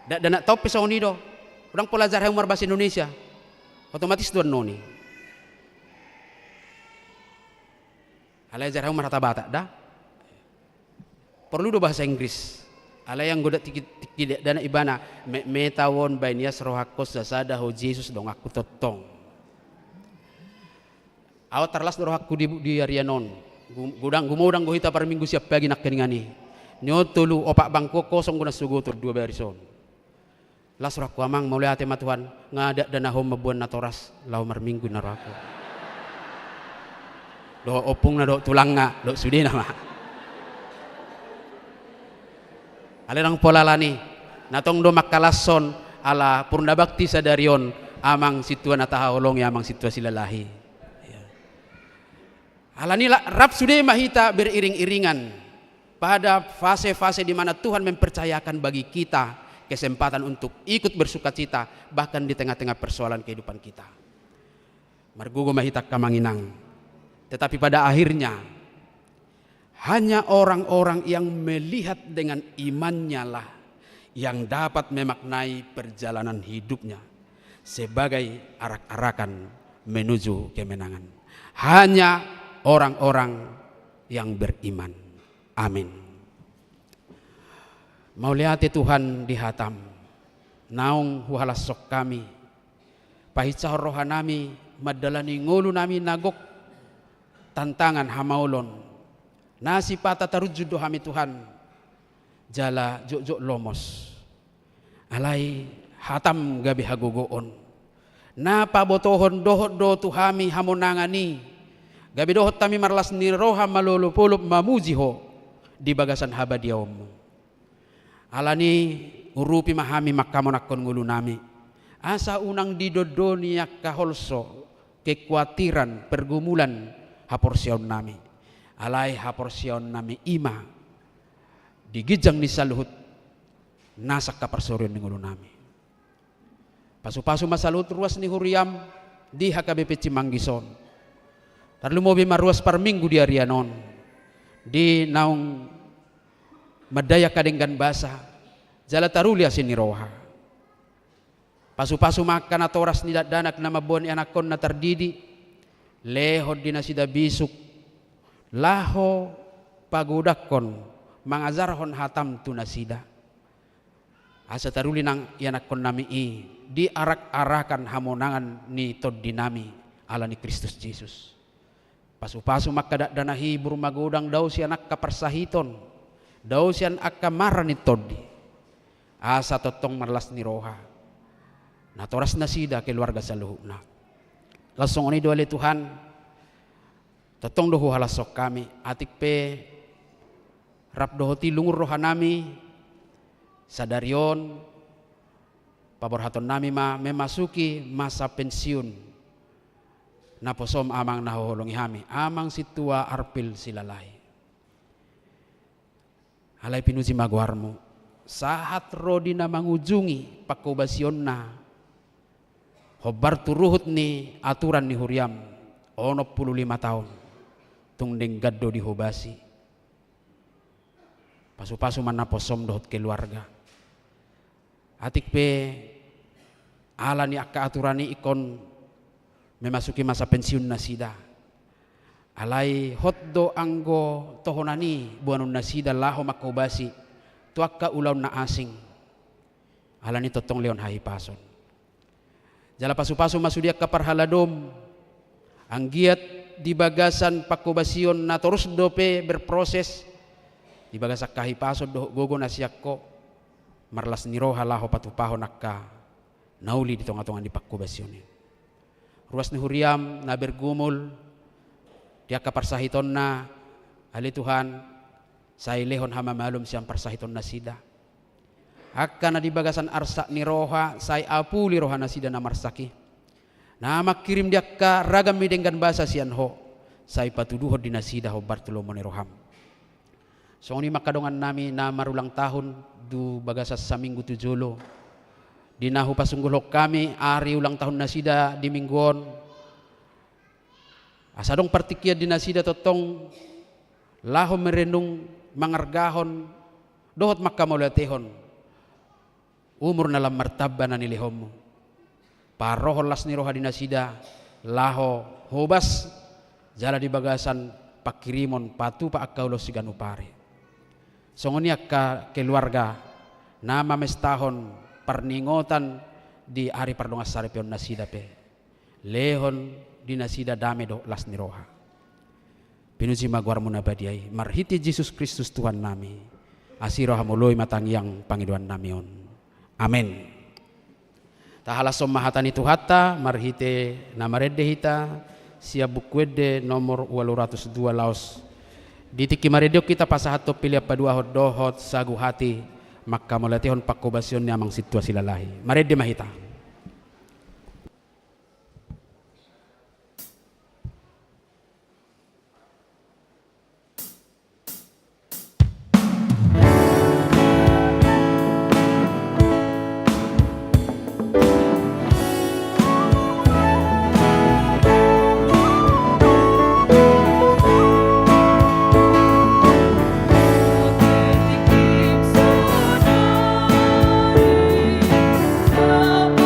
D: dak dana top pesonido udang pola ajar umar bahasa Indonesia otomatis duan noni ala ajar umar marhata batak dah perlu do bahasa Inggris ala yang goda tidak dana ibana metawon bainias rohakos dasada ho Yesus dong aku totong awat terlas rohakku di arianon gudang gohita par minggu siap pagi nak keningani nyotulu opak bangko kosong guna sugutur dua barison las rohakku amang mau lihat tema Tuhan ngada dana ho mabuan natoras lau mar minggu naraku do opung na do tulang nga do sudena mah alerang pola lani natong do makalason ala purna bakti sadarion amang situan atahaolong ya amang situasi lalahi ya. Ala nila rap sudah mahita beriring-iringan pada fase-fase di mana Tuhan mempercayakan bagi kita kesempatan untuk ikut bersukacita bahkan di tengah-tengah persoalan kehidupan kita. Margugo mahita kamanginang tetapi pada akhirnya hanya orang-orang yang melihat dengan imannya lah yang dapat memaknai perjalanan hidupnya sebagai arak-arakan menuju kemenangan. Hanya orang-orang yang beriman. Amin. Mau lihat Tuhan dihatam. Naung huhalas sok kami. Pahicah rohanami madalani ngulu nami nagok tantangan hamaulon. Nasi pata tarujud dohami Tuhan jala jok lomos alai hatam gabi hagogoon napa botohon dohot do tuhami hamonangani gabi dohot tami marlas ni roha malolo pulup mamujiho di bagasan habadiaomu. Alani urupi mahami makamonakon ngulu nami. Asa unang didodoni kaholso kekhawatiran pergumulan haporsion nami. Alai haporsion nami ima digijang ni saluhut nasak kaparsorion ni ngulu nami. Pasu-pasu masaluhut ruas ni huriam di HKBP Cimanggison. Tarlumobi maruas par minggu di Arianon. Di naung madaya kadenggan basa jala tarulia siniroha. Pasu-pasu makan atau oras nidak danak nama boni anakon na tardidi lehod di nasida bisuk laho pagudakon mangazarhon hatam tu nasida. Asa taruli nang yanakon nami di arak-arakan hamonangan ni tod dinami ala ni Kristus Jesus. Pasu-pasu makadak danahi buru magudang daw siya nakaparsahiton daw siya akamaran ni todi asa totong marlas ni roha natoras na sida keluarga sa luhuk na lasong oni doale Tuhan totong doho halasok kami atik pe rap dohoti lungur roha nami sadarion paborhaton nami memasuki masa pensiun naposom amang nahoholongi hami amang situa arpil silalai alai pinuji magwarmu sahat rodi na mangujungi pakobasion na hobar turuhut ni aturan ni huriam 55 tahun tungdeng gaddo di hobasi pasu-pasu man naposom dohot keluarga atik pe ala ni akka aturani ikon memasuki masa pensiun nasida alai hotdo anggo tohonani buanun nasida laho makobasi tuakka ulaw na asing alani totong leon hahipason jala pasu-pasu masudiak kaparhaladom ang giat di bagasan pakobasion na terus dope berproses di bagasak kahipason do gogo nasiak ko marlas niroha laho patupahon akka nauli di tonga-tongan di pakobasion ruas ni huriam na bergumul dia kaparsahiton na ali Tuhan say lehon hama malum siyang parsahiton na sida akka na di bagasan arsa ni roha say apuli roha na sida na marsaki na makirim dia ka ragam midenggan basa siyan ho say patuduhod di nasida ho Bartolomeo ni roham so ni makadongan nami na marulang tahun du bagasas sa minggu tujulo di nahu pasunggulhok kami ari ulang tahun nasida di mingguon asadong partikia di nasida totong laho merenung mangargahon dohot makkamulatehon umur na lam martabba na nilihom parohon las ni roha di nasida laho hobas jala di bagasan pakirimon patu pa akkaulo siganu pare songoni akka keluarga nama mestahon perningotan di ari pardongas saripion nasida pe lehon di nasida dame do las niroha pinuji magwarmu nabadiai marhiti Yesus Kristus Tuhan nami asiroha muloi matangiang pangiduan namion amen tahalasom mahatani tuhata marhite namarede hita siap bukwede nomor 802 laos ditiki maredio kita pasahato pilih padua hot dohot sagu hati maka molatihon pakobasion ni amang situasi lalahi marede mahita
E: Up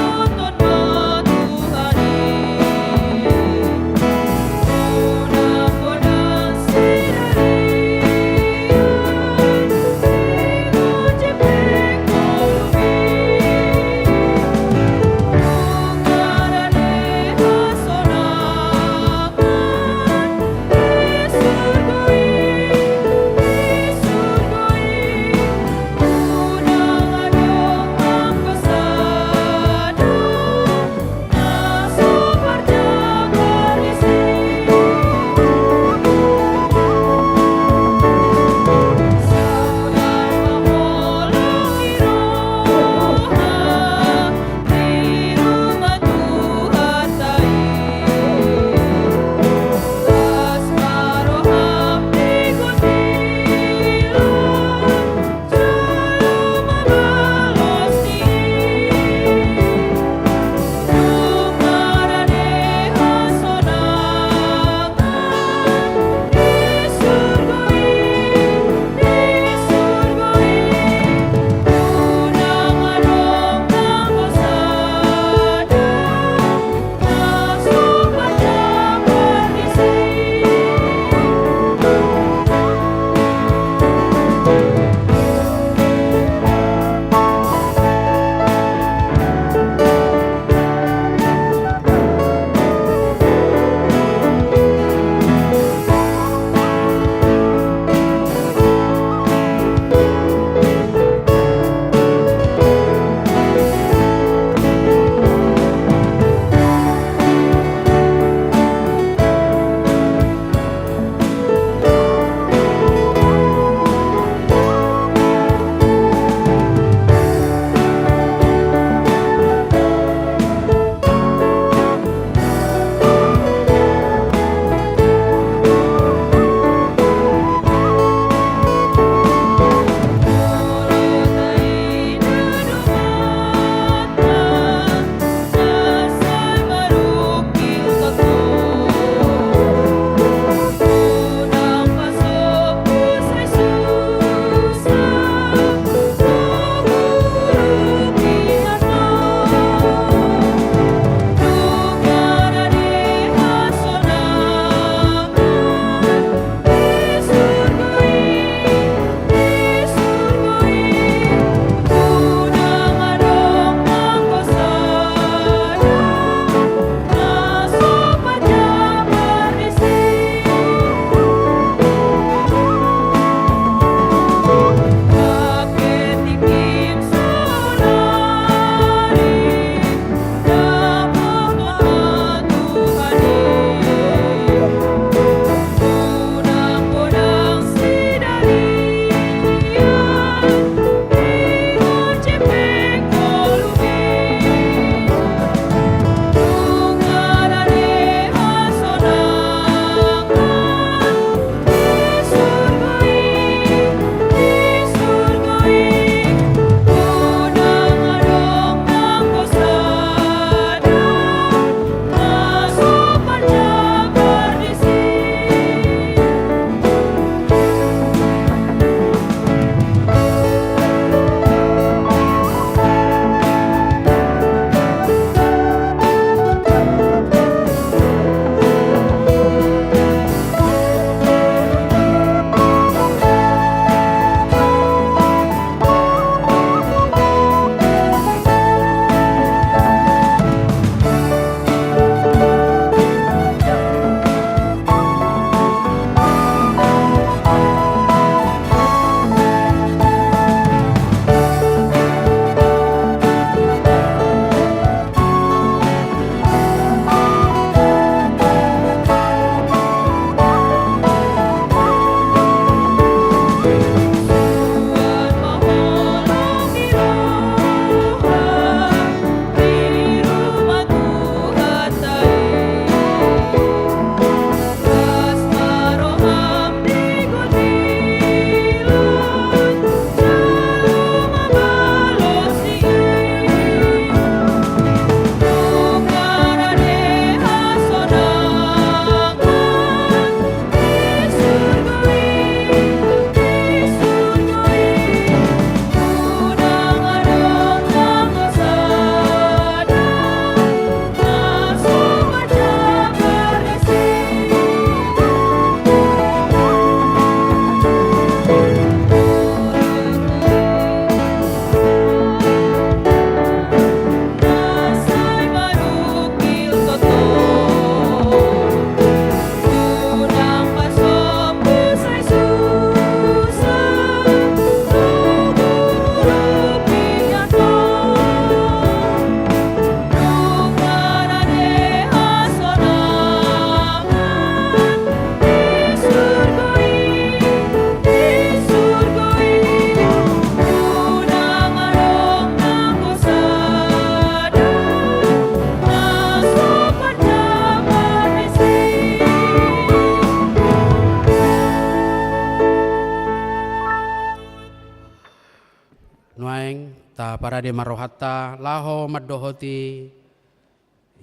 D: Taparade marohata laho madohoti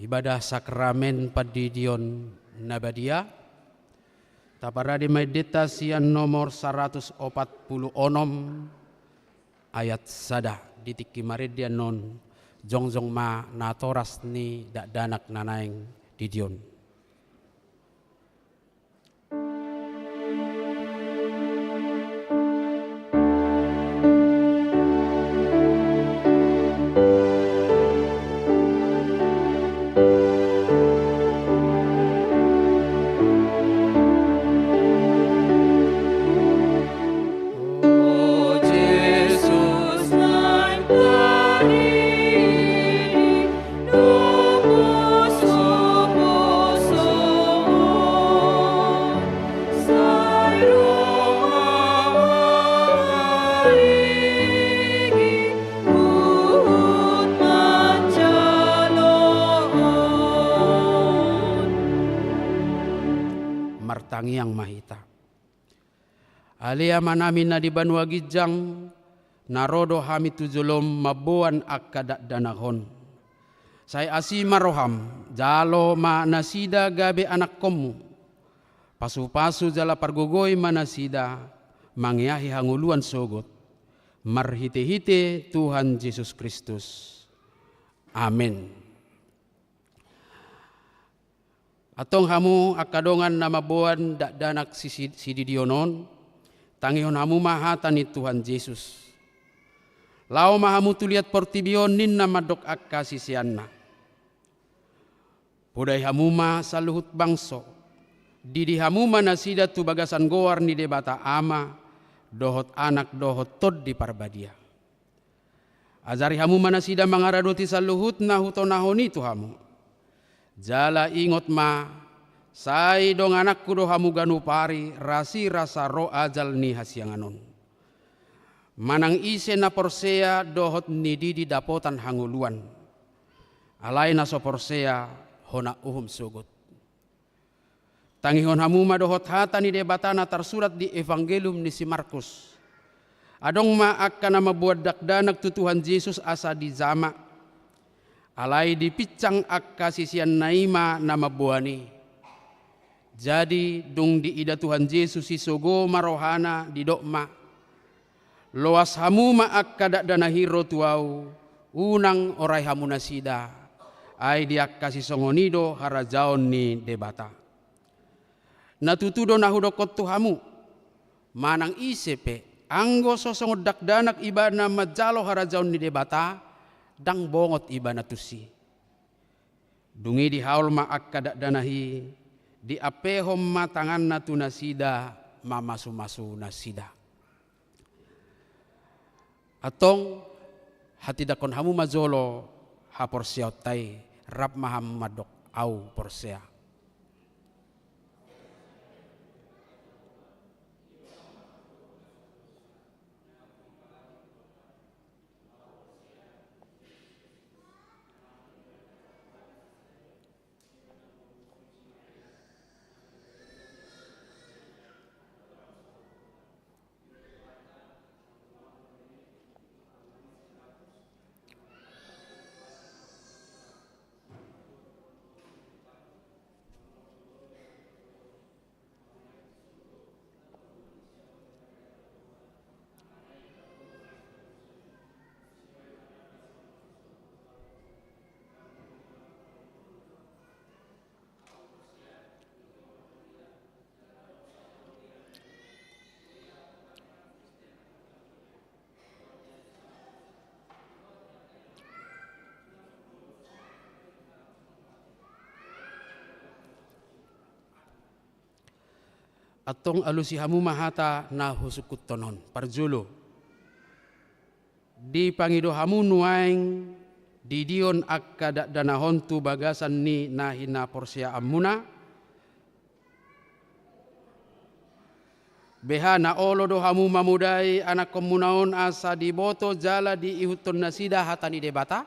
D: ibadah sakramen padidion nabadia. Taparade meditasian nomor 146 ayat sada ditiki maridian non jongjong ma natoras ni dak danak nanaeng didion. Martangi yang mahita. Alia manamin na di Banua Gijang, narodo hami tujulom mabuan akadak danahon. Saya asima roham, jalo ma nasida gabe anak komu. Pasu-pasu jala pargogoy manasida, mangyahi hanguluan sogot. Marhite-hite Tuhan Yesus Kristus. Amin. Atong hamu akadongan nama buan dak danak sididionon, tangihon hamu mahatan ni Tuhan Yesus. Lao mahamu tuliat portibion nin nama dok akka sisianna. Pudai hamu ma saluhut bangso, didi hamu nasida tu bagasan goar ni debata ama, dohot anak dohot tod di parbadia. Azari hamu manasida mangaradoti saluhut na hutonahoni tu hamu. Jala ingot ma, sai dong anakku do hamu ganu pari, rasi rasa ro ajal ni hasianganon. Manang ise na porsea dohot ni didi dapotan hanguluan. Alay na so porsea hona uhum sugut. Tangihon hamu ma dohot hata ni debatana tersurat di Evangelium ni si Markus. Adong ma akan nama buat dakdanak tu Tuhan Yesus asa di zama. Alai dipicang akka sisian naima nama buani. Jadi dung di ida Tuhan Yesus isogo marohana di dokma. Loas hamu ma akka dak dana hiro tuau. Unang orai hamu nasida. Ai di akka sisongonido harajaon ni debata. Natutudo nahudokot tu hamu. Manang isepe. Anggo sosong dak danak iba na majalo harajaon ni debata. Dang bongot iba natusi. Dungi di haul ma akka dak danahi. Di apehom matangan natu nasida mamasu-masu nasida. Atong hati dakon hamu mazolo haporsia tai rap maham madok au porsea. Atong alusi hamu mahata na husukut tonon parjulo. Di pangido hamu nuaing di dion akka dak danahon tu bagasan ni nahina porsia amuna. Beha na olo do hamu mamudai anak komunaon asa di boto jala di ihuton nasida hatani debata.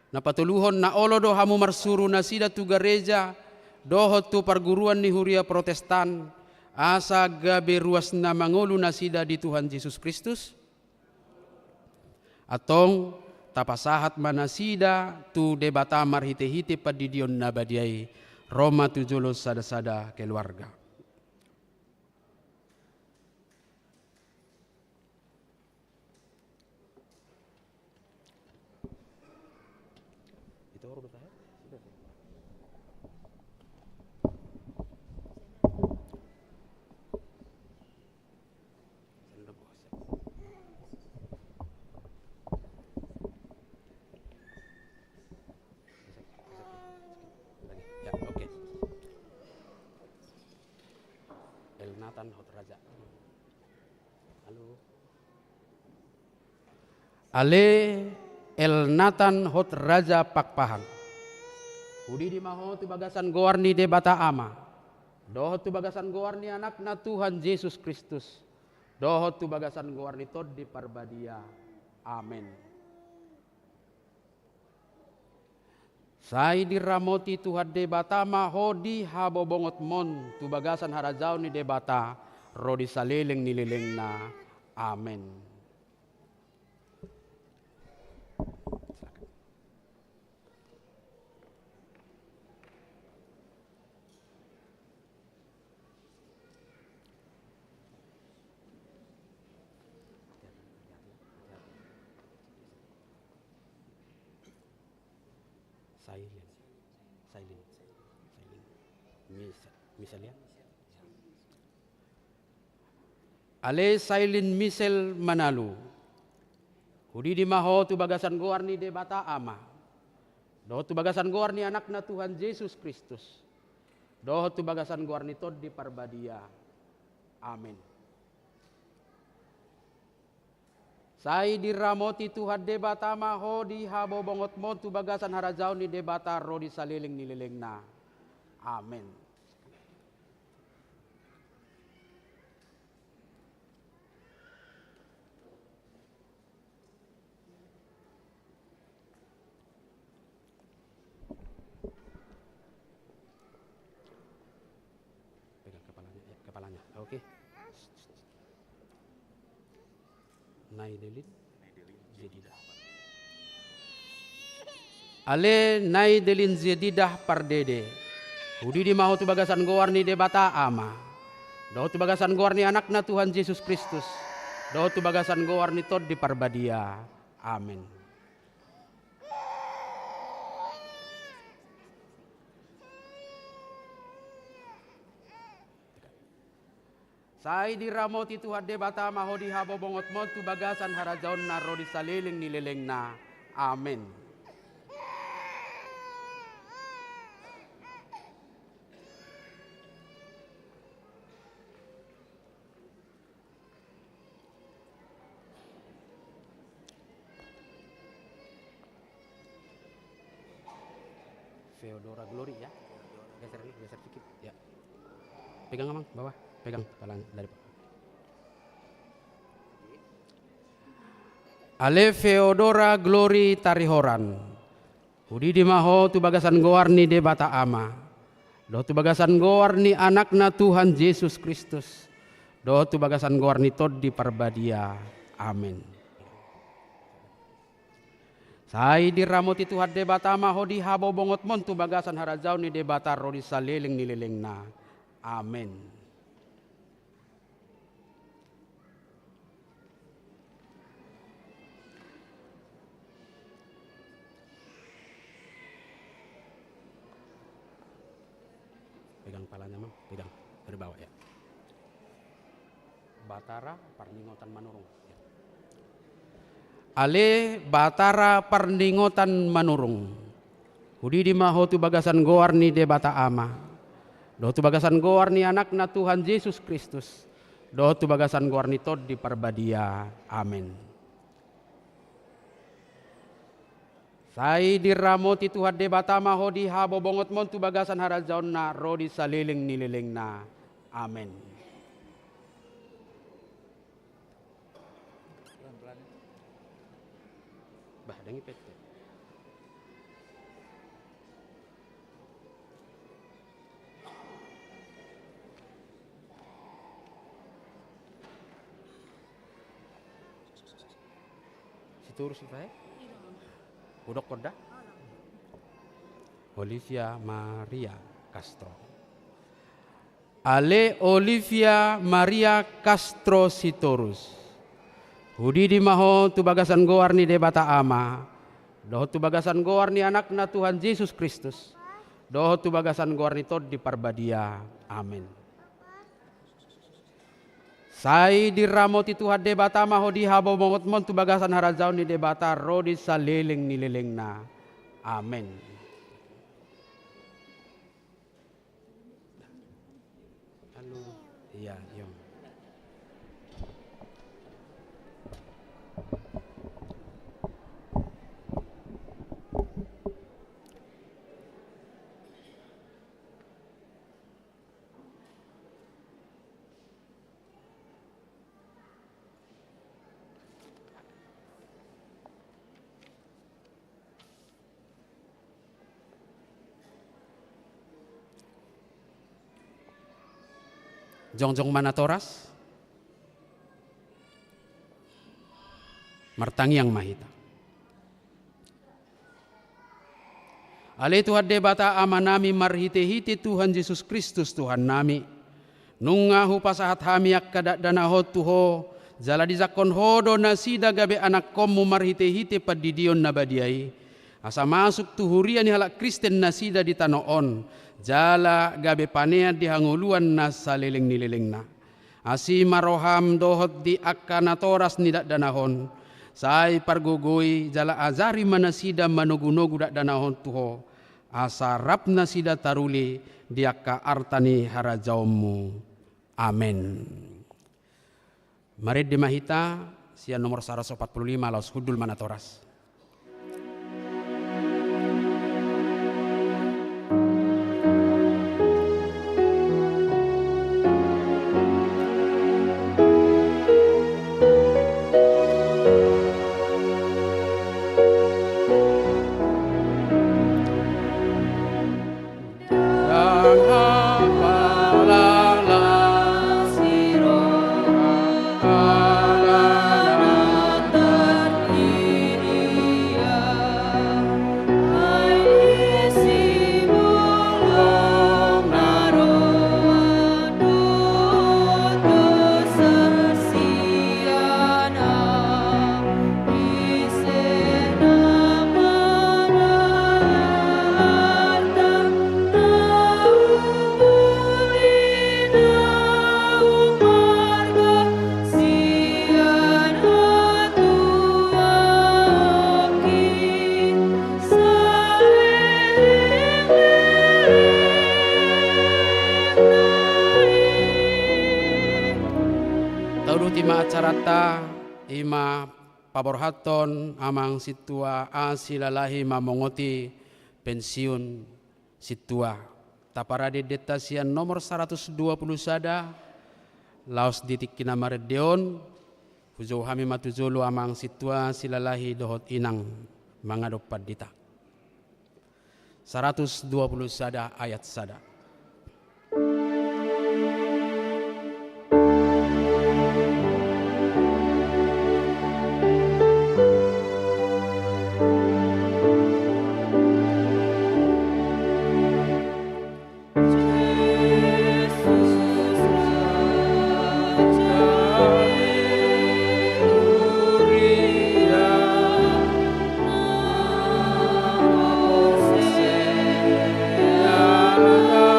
D: Napatuluhon na olo do hamu marsuru nasida tu gereja dohot tu perguruan ni huria Protestan asa gabe ruas na mangulu nasida di Tuhan Yesus Kristus. Atong tapasahat manasida tu debata marhite-hite padidion nabadiai Roma tujulos sada-sada keluarga. Ya, oke. El Nathan Hot Raja. Halo. Ale El Nathan Hot Raja Pakpahan. Udi di maho tu bagasan goarni de bata ama. Doho tu bagasan goarni anakna Tuhan Yesus Kristus. Doho tu bagasan goarni tod di parbadia. Amin. Sai diramoti Tuhan debata mahodi habobongot mon tu bagasan harajau ni debata rodi saleleng nileleng na. Amin. Misalnya Ale Sailin Misel Manalu Hudi di maho tu bagasan goar ni debata ama. Doho tu bagasan goar ni anakna Tuhan Yesus Kristus. Doho tu bagasan goar ni tod di parbadia. Amin. Sai diramoti Tuhan debata maho di habo bongot mo tu bagasan harajau ni debata rodi saliling nilileng na. Amin. Kepalanya, oke. Naidelin Zedidah. Ale Naidelin Zedidah pardede. Udi di mahu tu bagasan goar ni debata ama. Doh tu bagasan goar ni anakna Tuhan Yesus Kristus. Doh tu bagasan goar ni tod di parbadia. Amin. Sai diramoti Tuhan debata maho di habo bongot mo tu bagasan harajaon na rodi saliling nileleng na. Amin. Feodora Glory ya. Geser sedikit ya. Pegang Amang bawah. Pegang kepalanya dari bawah. Ale Feodora Glory Tarihoran. Udi di maho tu bagasan goar ni debata ama. Do tu bagasan goar ni anakna Tuhan Yesus Kristus. Do tu bagasan goar ni tod di parbadia. Amin. Sai diramoti Tuhan debata maho di habo bongot mon tu bagasan harajau ni debata rodi saleleng nileleng na. Amin. Pegang palanya Mang, pegang dari bawah ya. Batara Parningotan Manurung. Ya. Ale Batara Parningotan Manurung. Hudi di maho tu bagasan goar ni debata ama. Do tu bagasan goar ni anakna Tuhan Yesus Kristus. Do tu bagasan goar ni tod di parbadia. Amin. Sai diramoti Tuhan debata maho di habo bongot mon tu bagasan harajaon na rodi saleleng nileleng na. Amin. Bah, dengi pete. Sitorus itu Udok Koda Olivia Maria Castro. Ale Olivia Maria Castro Sitorus. Hudi di maho tu bagasan goar ni debata ama. Doh tu bagasan goar ni anakna Tuhan Yesus Kristus. Doh tu bagasan goar ni tod di parbadia. Amin. Sai diramoti Tuhan debata maho di habo mongot mon tu bagasan harajau ni debata rodi saleleng ni lelengna. Amin. Halo. Iya, yom. Jongjong Manatoras, Martangiang Mahita. Ale Tuhan debata amanami marhite-hite Tuhan Yesus Kristus Tuhan nami. Nungahu pasahat hamiak kadak danahot tuho, jala dizakon hodo nasida gabe anak komu marhite-hite padidion nabadiai. Asa masuk tuhurian halak Kristen nasida di tanoon. Jala gabe panea di hanguluan na saleleng nileleng na. Asi maroham dohot di akanatoras nidak danahon. Sai pargugui jala azari manasida manugunogu dak danahon tuho. Asarap nasida taruli di akka artani harajaumu. Amin. Mari di Mahita sia nomor 145 laus hudul Manatoras. Acarata ima paborhaton amang situa asilalahi mamongoti pensiun situa taparade detasian nomor 120 sada laos ditik kinamaredeon hujau hami matujolo amang situa silalahi dohot inang mangadopad dita 120 sada ayat sada.
E: La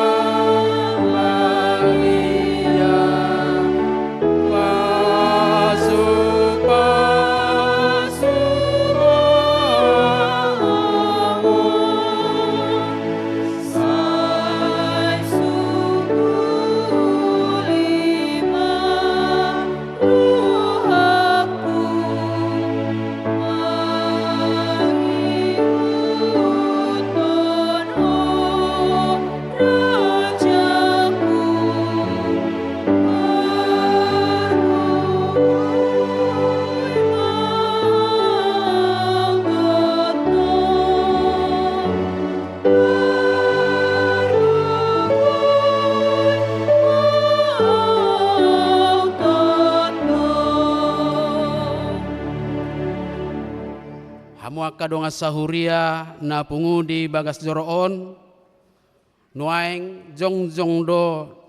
D: makadonga sahuria na pungudi bagas joroon, nuaeng jongjong do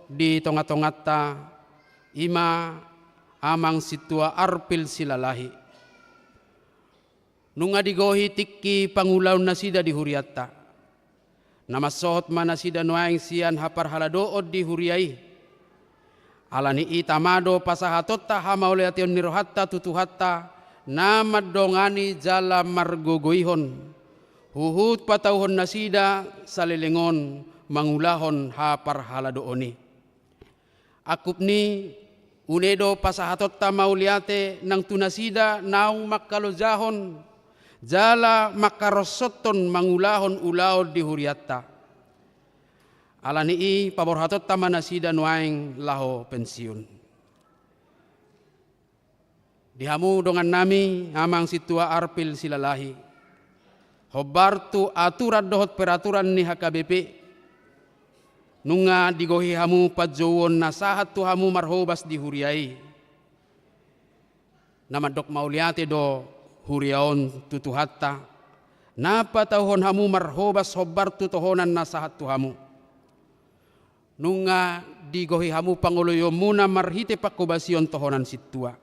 D: di tonga-tongata ima amang situa arpil silalahi. Nunga digohi tikki pangulaw na sida di huriatta. Namasohot mana sida nuaeng sian hapar haladood di huriai. Alani itamado pasahatotta hamauleation nirohatta tutuhatta namad dongani jala margogoihon. Huhut patauhon na sida salilingon mangulahon hapar haladooni. Akupni unedo pasahatotta mauliate nang tunasida naung makalojahon jala makarosoton mangulahon ulaod di huriatta. Alani paborhatotta manasida nuaing laho pensiun. Dihamu dongan nami amang situa arpil silalahi. Hobartu aturan dohot peraturan ni HKBP. Nunga digohi hamu pajowon nasahat tu hamu marhobas di huriai. Namadok mauliate do huriaon tutuhatta. Napa tauhon hamu marhobas hobartu tohonan nasahat tu hamu. Nunga digohi hamu panguloyo muna marhite pakobasion tohonan situa.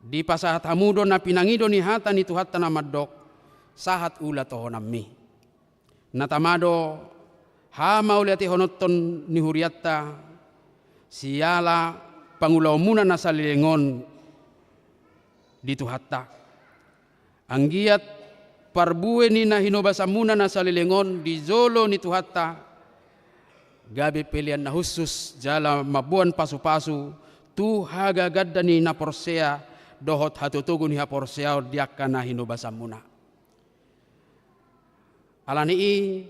D: Di pasahat hamu do na pinangido ni hata ni tuhatta namadok sahat ula tohonan mi. Natamado hama uliati honoton ni huriatta siala pangulaw muna nasalilingon di tuhatta. Anggiat parbue ni na hinobasa muna nasalilingon di zolo ni tuhatta. Gabi pilihan na husus jala mabuan pasu-pasu tu hagagadda ni na porsea dohot hatutugo ni ha porsea diakka na hinubasa muna. Alani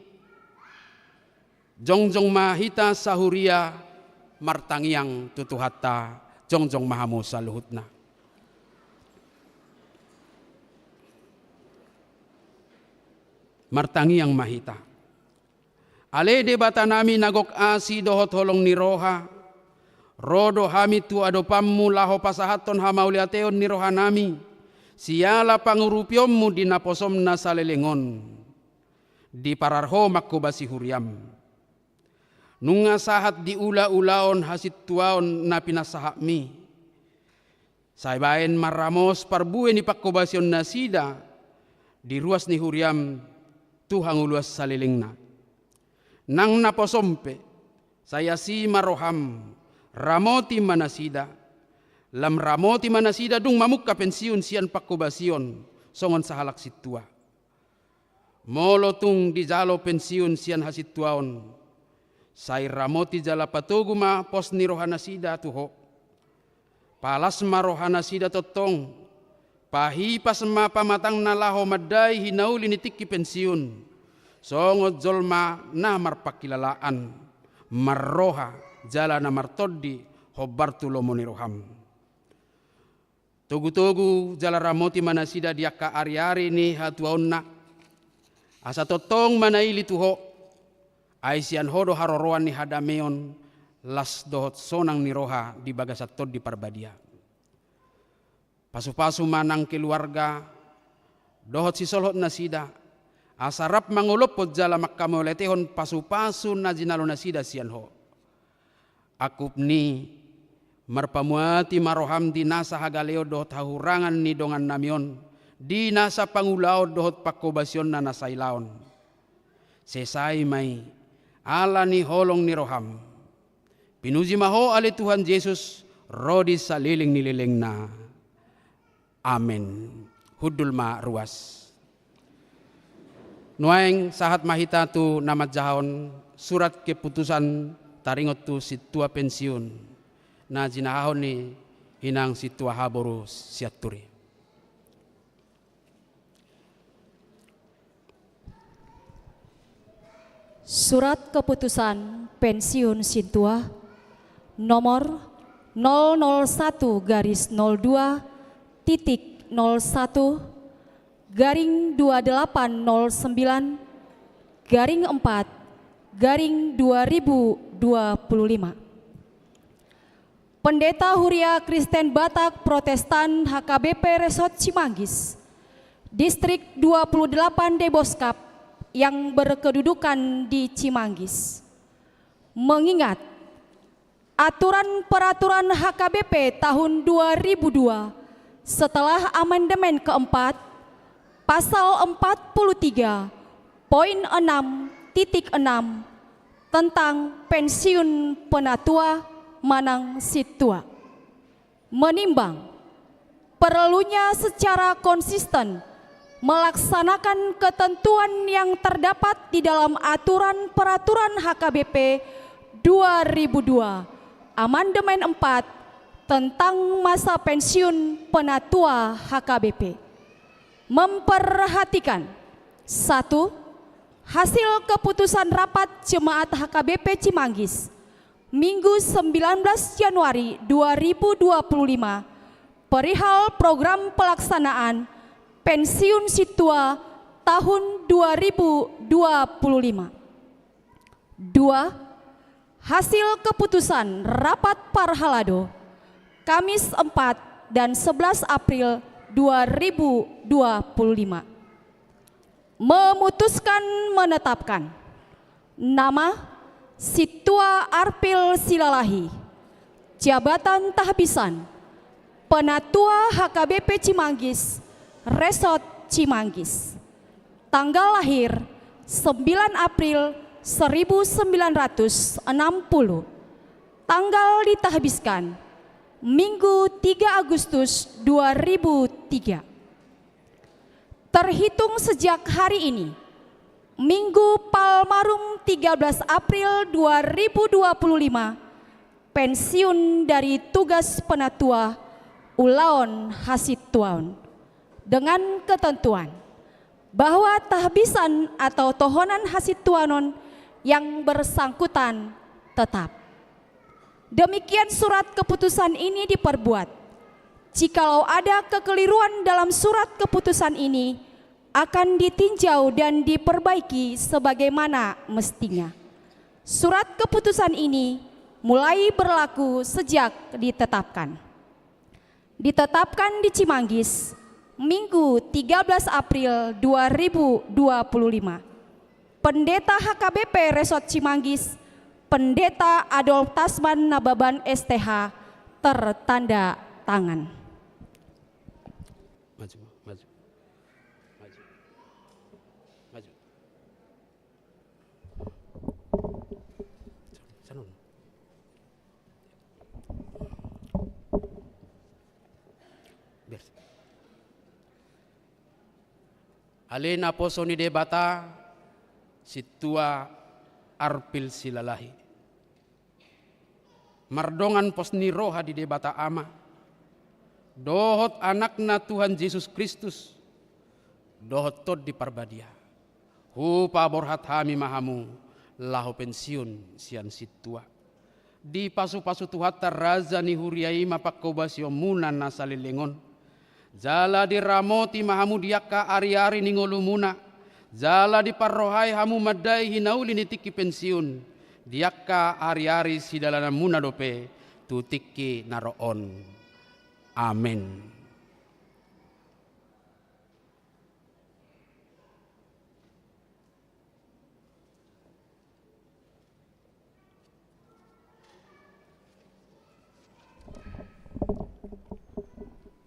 D: jongjong mahita sahuria martangiang tutuhatta jongjong mahamu saluhutna. Martangiang mahita. Ale de bata nami nagok asi dohot holong ni roha. Rodo hami tu adopammu laho pasahaton hamauliateon ni roha nami. Siala pangurupyommu di naposom na salelengon. Di pararho makubasi huriam. Nunga sahat di ula-ulaon hasit tuaon na pinasahakmi. Saibaen maramos parbue ni pakubasyon na sida. Di ruas ni huriam tuhang uluas salilingna. Nang naposompe, saya si maroham, ramoti manasida. Lam ramoti manasida dung mamukka pensiun sian pakubasion, songon sahalak situa. Molotung di jalo pensiun sian hasituaon. Say ramoti jala patuguma pos ni rohana sida tuho. Palas marohana sida totong. Pahipas ma pamatang nalaho madai hinauli nitiki pensiun. Songot jolma na marpakilalaan marroha jala na martoddi hobartu lomoni roham. Tugu-tugu jala ramoti manasida diaka ari-ari ni hatuaonna. Asa totong manaili tuho. Aisian hodo haroroan ni hadameon las dohot sonang ni roha di bagasatod di parbadia. Pasu-pasu manang keluarga dohot sisolhot nasida. Asarap mangulopod jala makkamoletehon pasu-pasu na jinalo na sida siyanho. Akupni marpamuati maroham di nasa hagaleo dohot hahurangan ni dongan namion. Di nasa pangulao dohot pakobasyon na nasailaon. Sesay may ala ni holong ni roham. Pinuji maho ali Tuhan Yesus rodi sa liling nililing na. Amen. Hudul ma ruas. Nuaeng sahat mahita tu namadjahon surat keputusan taringot tu situa pensiun na jinahon ni hinang situa haboru siaturi.
C: Surat keputusan pensiun situa nomor 001/02.01/2809/4 2025. Pendeta Huria Kristen Batak Protestan HKBP Resort Cimanggis Distrik 28 Deboskap yang berkedudukan di Cimanggis. Mengingat aturan peraturan HKBP tahun 2002 setelah amandemen keempat pasal 43 poin 6.6 tentang pensiun penatua Manang Situa, menimbang perlunya secara konsisten melaksanakan ketentuan yang terdapat di dalam aturan peraturan HKBP 2002 amandemen 4 tentang masa pensiun penatua HKBP, memperhatikan 1. Hasil keputusan rapat Jemaat HKBP Cimanggis Minggu 19 Januari 2025 perihal program pelaksanaan pensiun Situa tahun 2025. 2. Hasil keputusan rapat Parhalado Kamis 4 dan 11 April 2025 memutuskan menetapkan nama Situa Arpil Silalahi, jabatan tahbisan Penatua HKBP Cimanggis, Resort Cimanggis, tanggal lahir 9 April 1960, tanggal ditahbiskan Minggu 3 Agustus 2003. Terhitung sejak hari ini, Minggu Palmarum 13 April 2025, pensiun dari tugas penatua Ulaon Hasituaon dengan ketentuan bahwa tahbisan atau tohonan Hasituanon yang bersangkutan tetap. Demikian surat keputusan ini diperbuat. Jikalau ada kekeliruan dalam surat keputusan ini, akan ditinjau dan diperbaiki sebagaimana mestinya. Surat keputusan ini mulai berlaku sejak ditetapkan. Ditetapkan di Cimanggis, Minggu 13 April 2025. Pendeta HKBP Resort Cimanggis, Pendeta Adolf Tasman Nababan STH, tertanda tangan.
D: Maju, maju, maju, maju. Sanun. Biar. Alena posoni debata Situa Arpil Silalahi. Mardongan posni roha di debata ama. Dohot anakna Tuhan Yesus Kristus, dohot tod di parbadia. Hupa borhat hami mahamu, lahu pensiun sian Situa. Di pasu-pasu tuhata raza ni huriai mapakobasio munan nasalilengon. Jala di ramoti mahamu diaka ari-ari ningolumuna. Jala di parrohai hamu madai hinauli nitiki pensiun. Diaka ari-ari sidalana muna dope, tutiki naroon. Amin.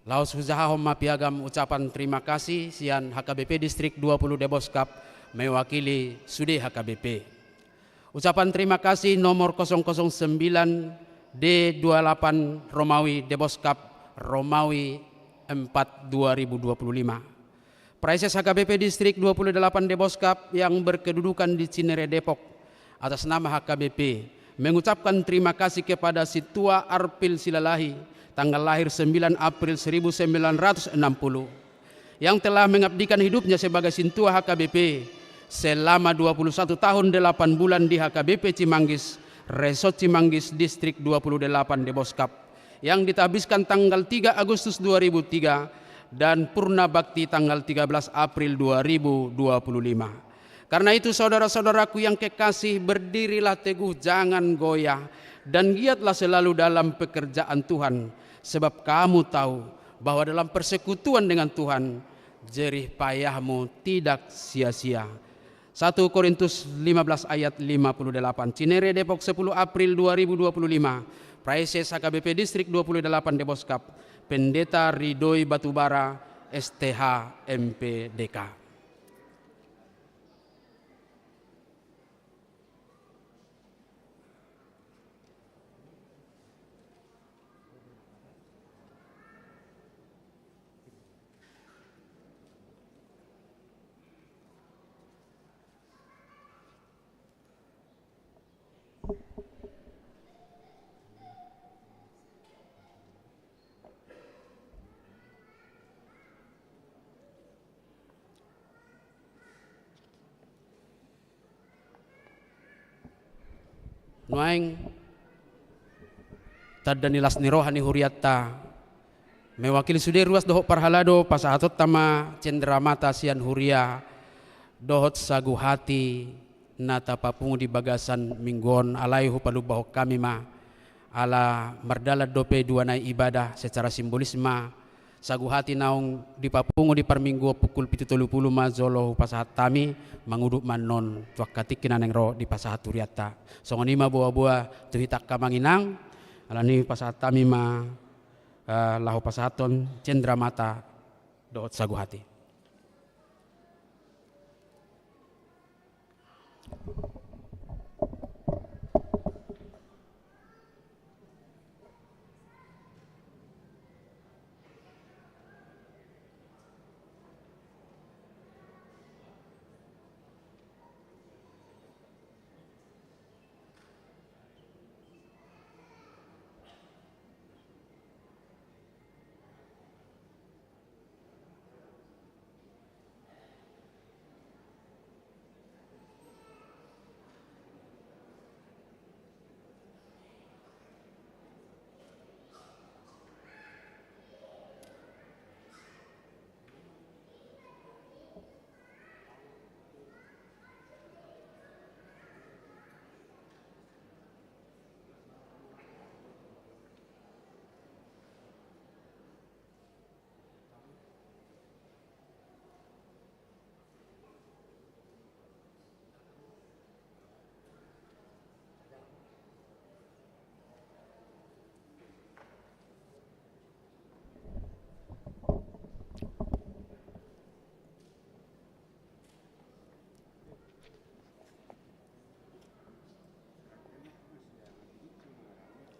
D: Laos huzahahom mapiagam ucapan terima kasih sian HKBP Distrik 20 Deboskap mewakili Sude HKBP. Ucapan terima kasih nomor 009 D28 Romawi Deboskap Romawi 4 2025. Praises HKBP Distrik 28 Deboskap yang berkedudukan di Cinere Depok atas nama HKBP mengucapkan terima kasih kepada Situa Arpil Silalahi tanggal lahir 9 April 1960 yang telah mengabdikan hidupnya sebagai Sintua HKBP selama 21 tahun 8 bulan di HKBP Cimanggis, Resort Cimanggis Distrik 28 Deboskap yang ditahbiskan tanggal 3 Agustus 2003 dan purna bakti tanggal 13 April 2025. Karena itu saudara-saudaraku yang kekasih, berdirilah teguh, jangan goyah, dan giatlah selalu dalam pekerjaan Tuhan, sebab kamu tahu bahwa dalam persekutuan dengan Tuhan jerih payahmu tidak sia-sia. 1 Korintus 15 ayat 58. Cinere Depok 10 April 2025. Praises HKBP Distrik 28 Deboskap. Pendeta Ridoi Batubara STH MPDK. Nuaing tadani lasni rohani huriatta mewakili sude ruas dohok parhalado pasahatot tama cendramata sian huria dohot sagu hati nata papungu di bagasan minggon alaihu palubahok kami ma ala merdala dope dua nai ibadah secara simbolisma sagu hati naung di papungu di parminggu pukul 7.30 mazolo pasahat tami manguduk manon tuak katik kinaneng ro di pasahat turiata songonima buah-buah tuhitak kamanginang alani pasahat tami ma lahu pasahaton cendra mata doot sagu hati.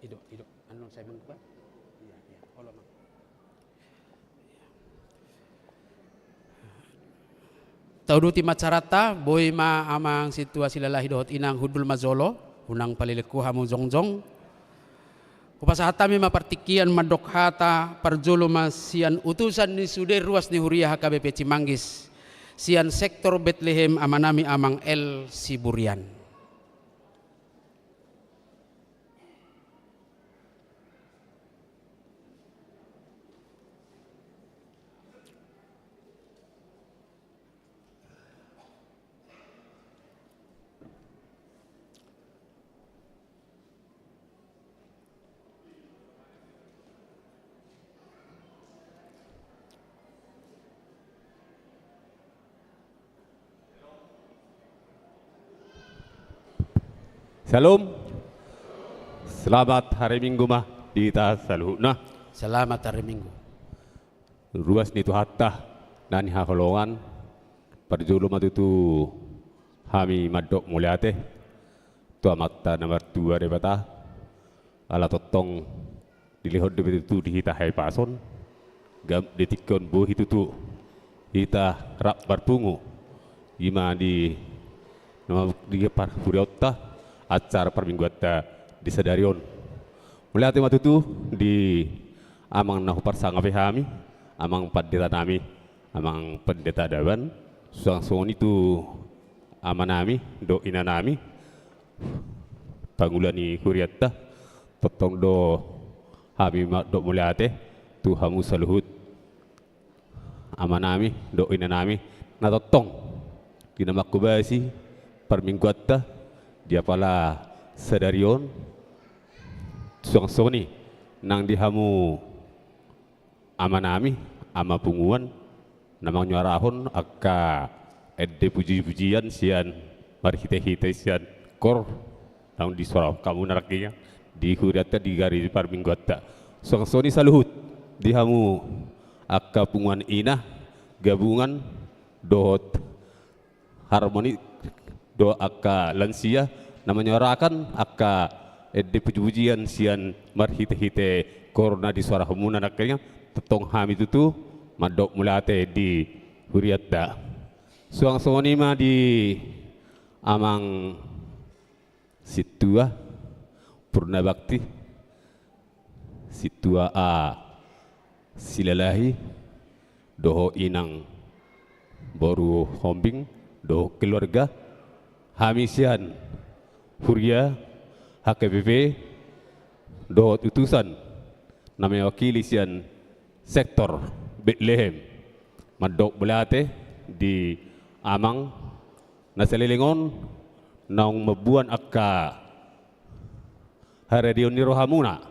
D: Hidup anu saya bentuk kan? Iya, kalau mang. Tauduti macarata boy ma amang situasi lalahi dohot inang hudul mazolo unang palileku hamu zongjong kupasahata ma partikian madok hata parjolo masian utusan ni sude ruas ni huria HKBP Cimanggis sian sektor Bethlehem amanami amang El Siburian.
E: Salam. Selamat hari Minggu mah dita saluhna.
D: Selamat hari Minggu.
E: Ruas ni tu hatta nani hakolongan perjulu matutu hami madok muliate tu amatta nomor 2 debata ala totong dilihod debetu dihita hai pason gam detikon bo hitu tu hita rap barpungu ima di nama di par furiotta acara permingguata di Sadarion. Mulai hati waktu itu di amang nahu parsanga kami, amang pendeta nami, amang pendeta dawan, suang itu amanami, do ina nami, pangulani kuriatta, totong do kami do mulai hati, tu hamu saluhut, amanami, do ina nami, na totong, dinamak kubasi permingguata dia pala Sadarion suang-suang ni nang dihamu amanami ama punguan namang nyuarahon akka edde puji-pujian sian marhite-hite sian kor nang di suara kamu narakinya di huriatta di gari parminggotta soni saluhut di hamu akka punguan inah gabungan dohot harmoni do akka lansia namanya orakan akka edde puji-pujian sian marhite-hite korna di suara humuna nakanya tetong hami tutu madok mulate di huriatta suang sonima di amang situa purna bakti situa a silalahi doho inang boru hombing doho keluarga hamisian huria HKBP doho utusan namanya wakili sian sektor Bethlehem madok belate di amang nasalilingon naung mabuan akka haradion ni rohamuna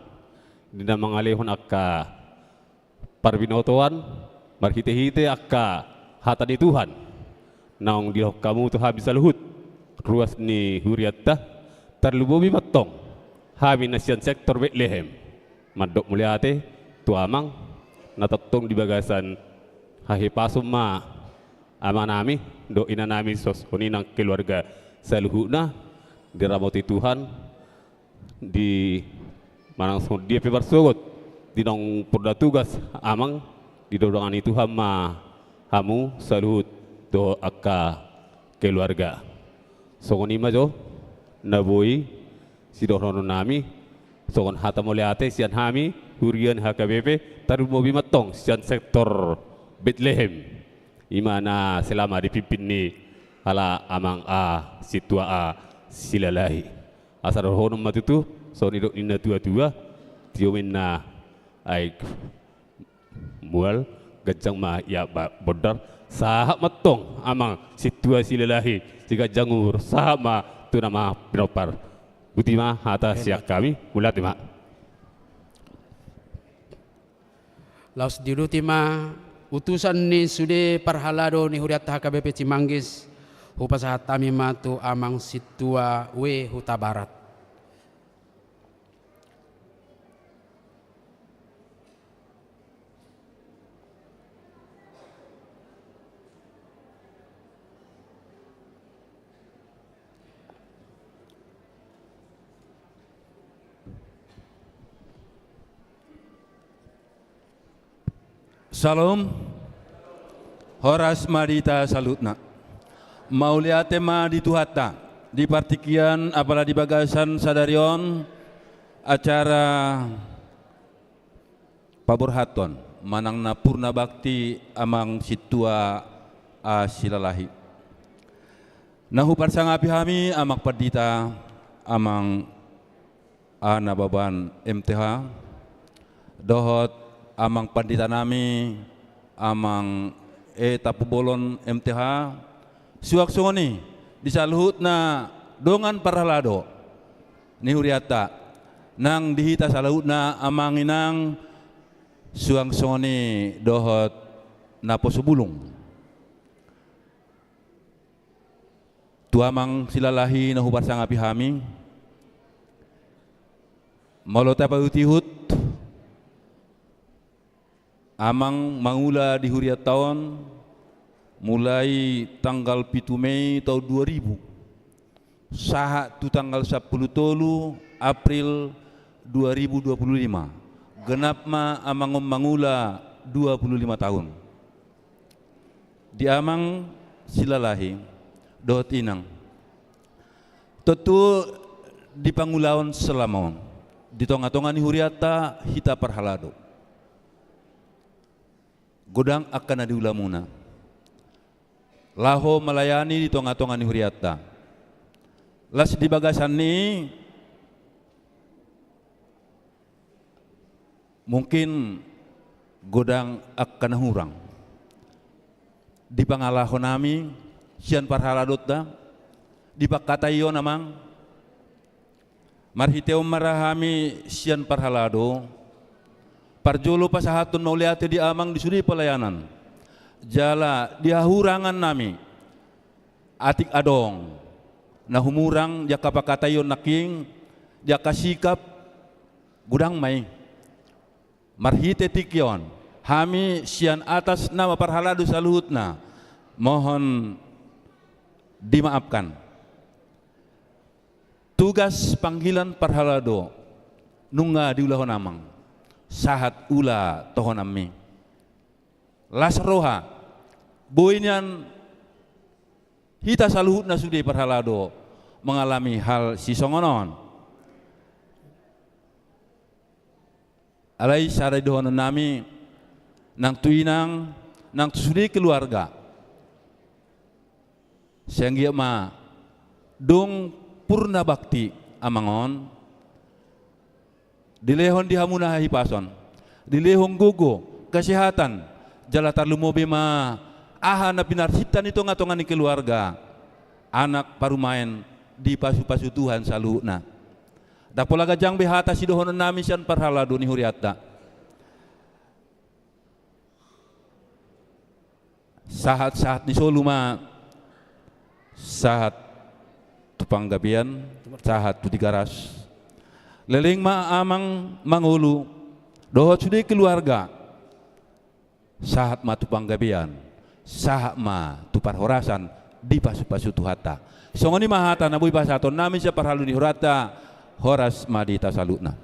E: di namang alehon akka parbinotoan marhite-hite akka hata di Tuhan naung dilok kamu tu habis luhut ruas ni huriatta terlubobi matong habi nasian sektor Bethlehem madok muliate tu amang natatong di bagasan hahipasum ma ama nami do ina nami sos nang keluarga saluhuna diramoti Tuhan di manang dia pebarsogot di nong purda tugas amang di dorongan itu hama hamu saluhut do akka keluarga songoni majo naboi si dorono nami songon hata moleate sian hami hurian HKBP tarumobi matong sian sektor Bethlehem imana selama dipimpin ni ala amang a situa a silalahi asar honum matutu so ni dok ina tua tiomin na ay mual gajang ma ya bodar sahab matong amang situa silalahi jika jangur sahab ma tu nama pinopar butima hata siak kami mulat ma
D: laus dirutima utusan ni sude parhalado ni huriat HKBP Cimanggis hupasahat tami matu amang situa we huta barat
B: Salam, horas marita salutna. Mauliate ma di tuhata, di partikian apalah di bagasan sadarion acara paburhaton manang na purna bakti amang situa asilalahi. Nahu parsangapi hami amak padita amang anababan MTH dohot amang pandita nami amang tapubolon MTH suak songoni disaluhut na dongan parhalado ni huriata nang dihita saluhut na amang inang suang songoni dohot napo subulung tu amang silalahi na hubar sangapi hami malota pautihut amang mangula di huriat tahun mulai tanggal 7 Mei tahun 2000 saha tu tanggal 10 tolu April 2025 genap ma amang mangula 25 tahun di amang silalahi dohot inang tentu di pangulawan selamon di tonga-tonga ni huriata hita parhalado godang akan adi ulamuna laho melayani di tonga-tonga ni huriata las di bagasan ni mungkin godang akan hurang di pangalaho nami sian parhaladot da di pakatayo namang marhiteo marahami sian parhalado parjolo pasahatun mauliate di amang di suri pelayanan
F: jala dia hurangan nami atik adong na humurang jaka pakatayon naking jaka sikap gudang may marhite tikyon hami sian atas nama parhaladu saluhutna mohon dimaafkan. Tugas panggilan parhalado nunga diulahon amang sahat ula tohon ammi lasroha boinyan hita saluhutna sudi parhalado mengalami hal sisongonon alai sarai dohon nami nang tuinang nang sudi keluarga sehingga ma dong purna bakti amangon dilehon dihamuna hipason dilehon gugo kesehatan jalatar lumobe ma aha na pinarsitan itu ngatongan ni keluarga anak parumain di pasu-pasu Tuhan saluna dapolaga jang behata sidohon nami sian parhalado ni huriata sahat-sahat di soluma sahat tupang gabian sahat tu digaras leling ma amang mangulu dohot sudi keluarga sahat ma tupang gabian sahat ma tupar horasan di pasu-pasu tuhata songoni mahata nabui pasaton nami sia parhalu di hurata horas madi tasalutna.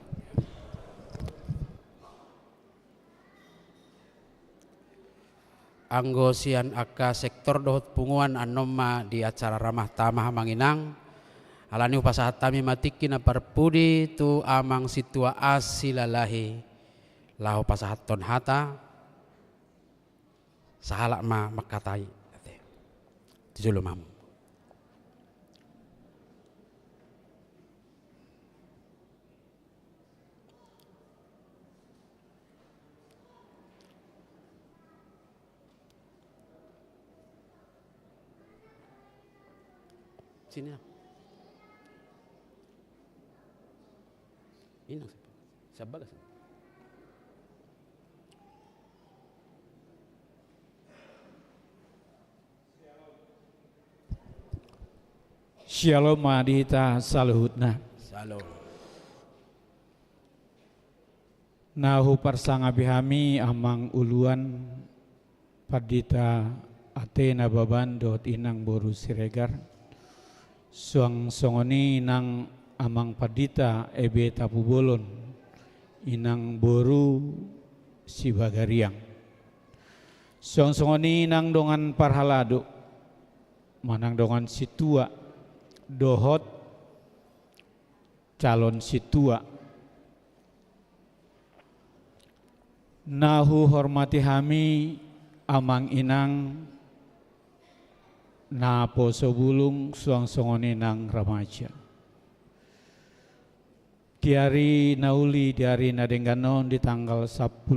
D: Anggo sian aka sektor dohot punguan anoma di acara ramah tamah manginang alani upasahat tami matiki na parpudi tu amang situa asilalahi lahu pasahat ton hata sahalak ma makatai tijulu mamu. Sini lah. Ini siapa sih?
G: Shalom madita saluhutna.
D: Salam.
G: Nahu parsanga bihami amang uluan padita Atena baban dot inang boru siregar. Suang songoni inang amang padita ebe tapubolon inang boru sibagariang. Suang songoni inang dongan parhalado manang dongan situa dohot calon situa. Nahu hormati hami amang inang na poso bulung suang songoni nang remaja. Diari nauli diari nadengganon di tanggal 10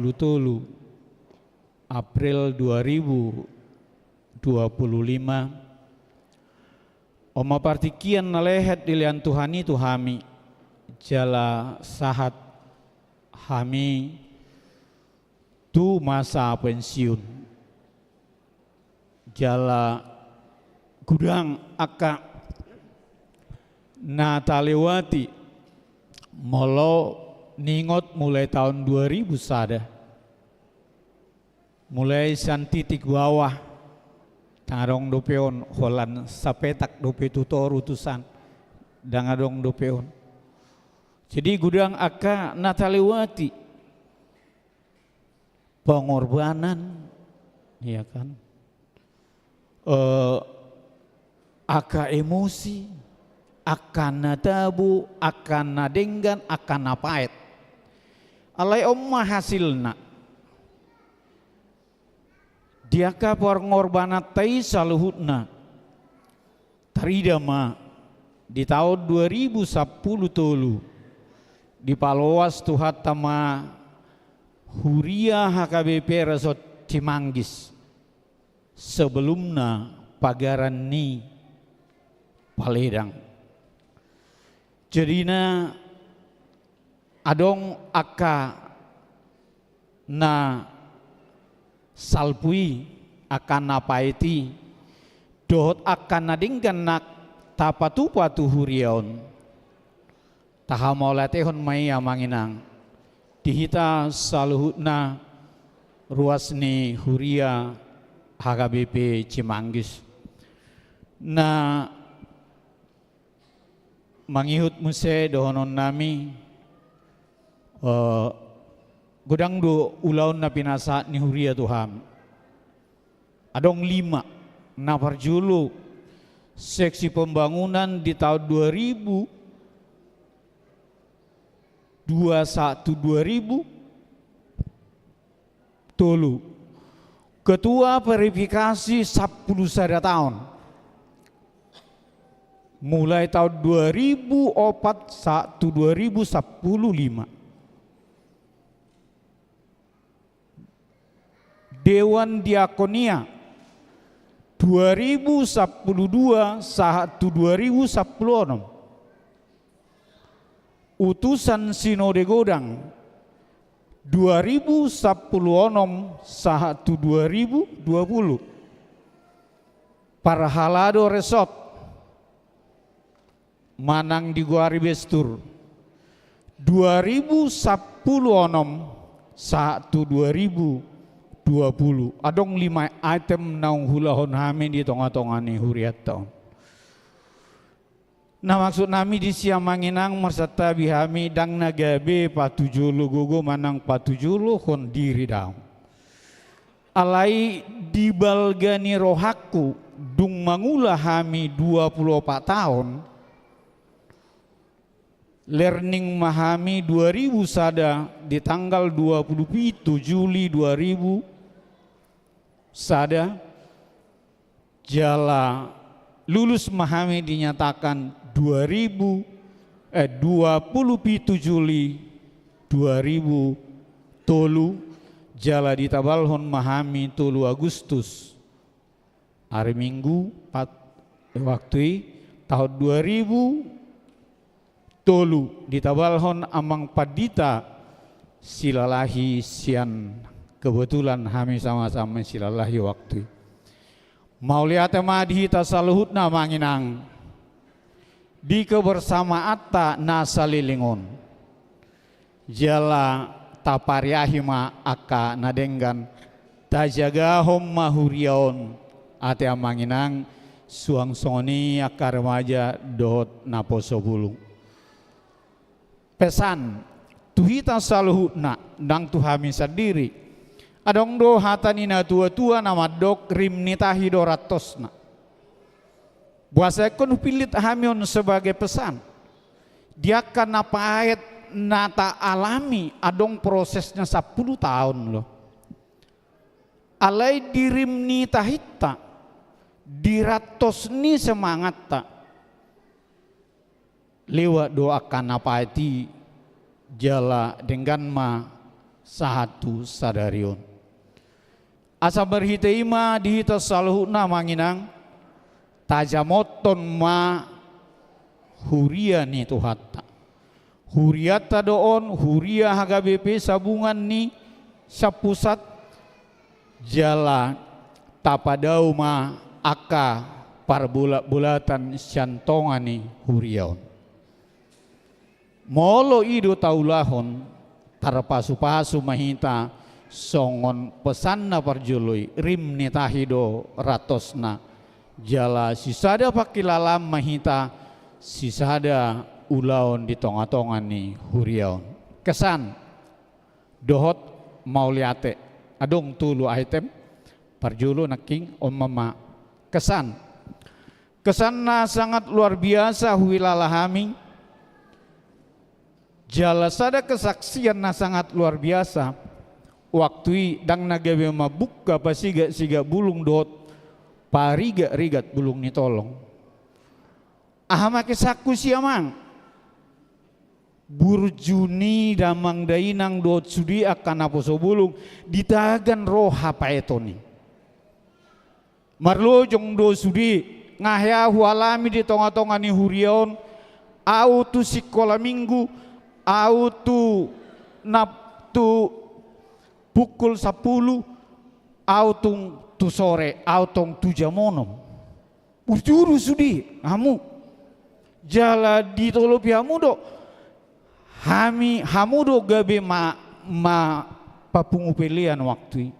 G: April 2025. Oma partikian nalehet dilian Tuhani tu hami jala sahat hami tu masa pensiun jala gudang aka natalewati molo ningot mulai tahun 2000 sada mulai san titik bawah tarong dopeon holan sapetak dope tutor utusan dangadong dopeon jadi gudang aka natalewati pengorbanan ya kan aka emosi, akan nadabu, akan nadenggan, akan napait. Alai omma hasilna. Diaka pengorbanat tai saluhutna. Taridama di tahun 2010 tolu di Paloas tuhatama Huria HKBP Resort Cimanggis sebelumna pagaran ni Paledang. Jadina adong aka na salpui akan napaiti dohot akan nadinggan nak tapatu-patu huriaon taha maulatehon mai amanginang dihita saluhutna ruas ni huria HKBP Cimanggis na mangihut muse dohonon nami godang do ulaun na pinasa ni huria Tuhan adong 5 na parjulu seksi pembangunan di tahun 2021 tolu ketua verifikasi 10 sada tahun mulai tahun 2004 2015 Dewan Diakonia 2012 satu 2010 utusan Sinode Godang 2010 satu 2020 para halado resort manang di Guari Bestur 2010 satu 2020 adong 5 item naung hulahon hamin di tonga-tonga ni huriat taon. Nah maksud nami di siamanginang marsata bihami dang nagabe patujulu gogo manang patujulu kon diri daun. Alai dibalgani rohaku dung mangula hami 24 tahun learning mahami 2000 sada di tanggal 27 Juli 2000 sada jala lulus mahami dinyatakan 27 Juli 2000 tolu jala ditabalhon mahami tolu Agustus hari Minggu waktu tahun 2000 tolu ditabalhon amang padita silalahi sian kebetulan kami sama-sama silalahi waktu mau lihat madhi tasaluhutna manginang di kebersamaata nasalilingon jala tapariahima aka nadenggan tajagahom mahuriaon ate amanginang suang soni aka remaja dot naposo bulung pesan tuhita saluhutna dang tuhami sendiri adong do hatanina tua-tua nama dok rimnitahi doratosna buasa kon pilit hamion sebagai pesan dia kan apa ayat nata alami adong prosesnya 10 tahun loh alai dirimnitahita diratosni semangat tak lewat doakan apa itu jala dengan ma satu sadarion asa berhiteima dihita saluhuna manginang tajamoton ma huria ni tuhata huriata doon huria HKBP sabungan ni sapusat jala tapadau ma aka parbulat-bulatan syantongani huriaon molo ido taulahon tarpasu-pasu mahita songon pesanna parjului rimni tahido ratosna jala sisada pakilalam mahita sisada ulaon di tonga-tonga ni huriaon kesan dohot mauliate adong tulu item parjulu naking mama kesan kesanna sangat luar biasa huilalahami jala sada kesaksian na sangat luar biasa waktu dang nagawe mabuka pasiga bulung dot pariga-rigat bulung ni tolong ahama kesaku siamang burjuni damang dainang dot sudi akan aposo bulung ditagan roha paetoni marlojong do sudi ngahya hualami di tonga-tonga ni huriaon au tu sikola minggu au tu nap tu pukul 10 autong tu sore, autong tu jamonom. Bujuru sudi, hamu. Jala di tolo pihamu do, hamu do gabe ma papungu pilihan waktu.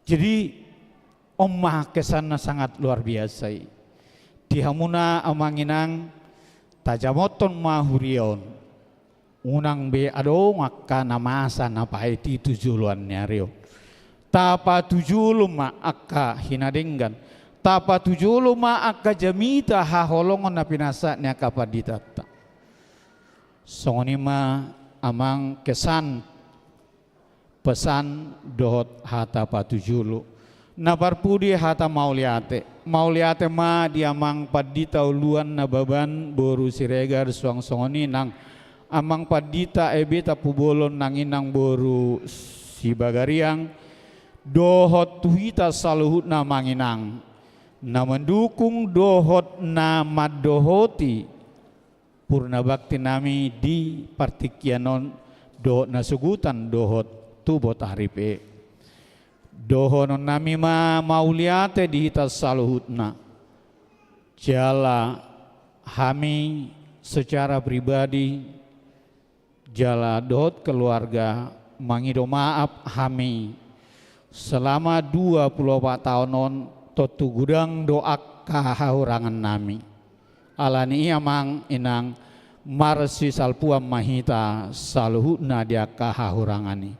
G: Jadi omah kesana sangat luar biasa. Di hamuna amanginang tajamoton mahurion. Unang be ado ngaka namasa napai ti tujuluan nyario. Tapa tujulu ma akka hinadenggan. Tapa tujulu ma akka jamita haholongon na pinasa nya kapaditata. Songoni ma amang kesan pesan dohot hata patujulu. Naparpudi hata mauliate. Mauliate ma diamang padita uluan nababan boru siregar suang songoni nang amang padita ebeta pubolon nang inang boru si bagariang dohot tuhita saluhut na manginang na mendukung dohot na madohoti purna bakti nami di partikianon dohot na sugutan dohot tubot haripe dohonon nami ma mauliate di hita saluhutna jala hami secara pribadi jala dohot keluarga mangido maaf hami selama 24 tahunon totu gudang doa kahahurangan nami alani amang inang marsi salpuam mahita saluhutna dia kahahurangani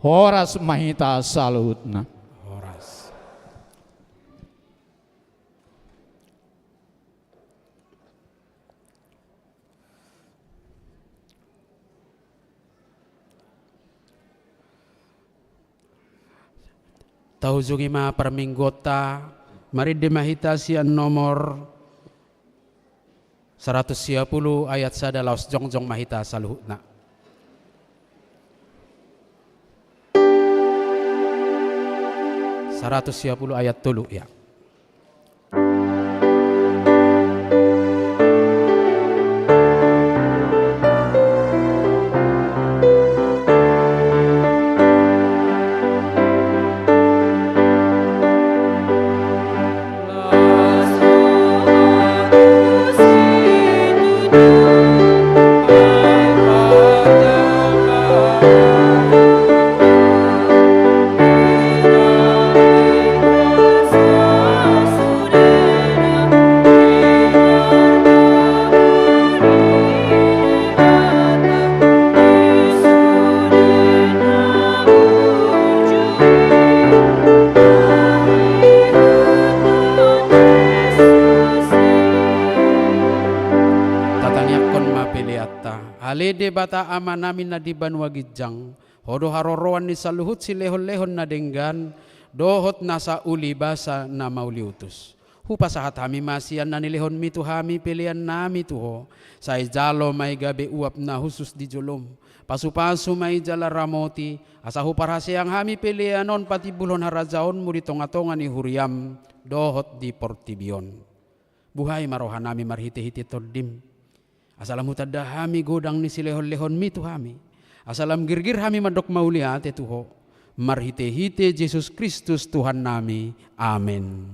G: horas mahita saluhutna
D: Horas. Tahuzungi ma perminggota mari dimahita sian nomor 110 ayat sada laos jongjong mahita saluhutna. Seratus 110 ayat tulu ya. Halede bata ama namin na di banwa gidjang hodo haroroan ni saluhut si lehon-lehon na denggan dohot nasa uli basa na mauliutus hupasahat hami masian na nilehon mitu hami pilihan nami tuho say jalo may gabi uap na husus di julom pasu-pasu may jala ramoti asa huparhasyang hami pilihanon pati bulon harajaon muri tonga-tonga ni huriam dohot di portibion buhay marohan nami marhiti-hiti tordim asalam hutadda hami godang ni silehon-lehon mitu hami. Asalam girgir hami madok mauliate tuho. Marhite-hite Jesus Kristus Tuhan nami. Amin.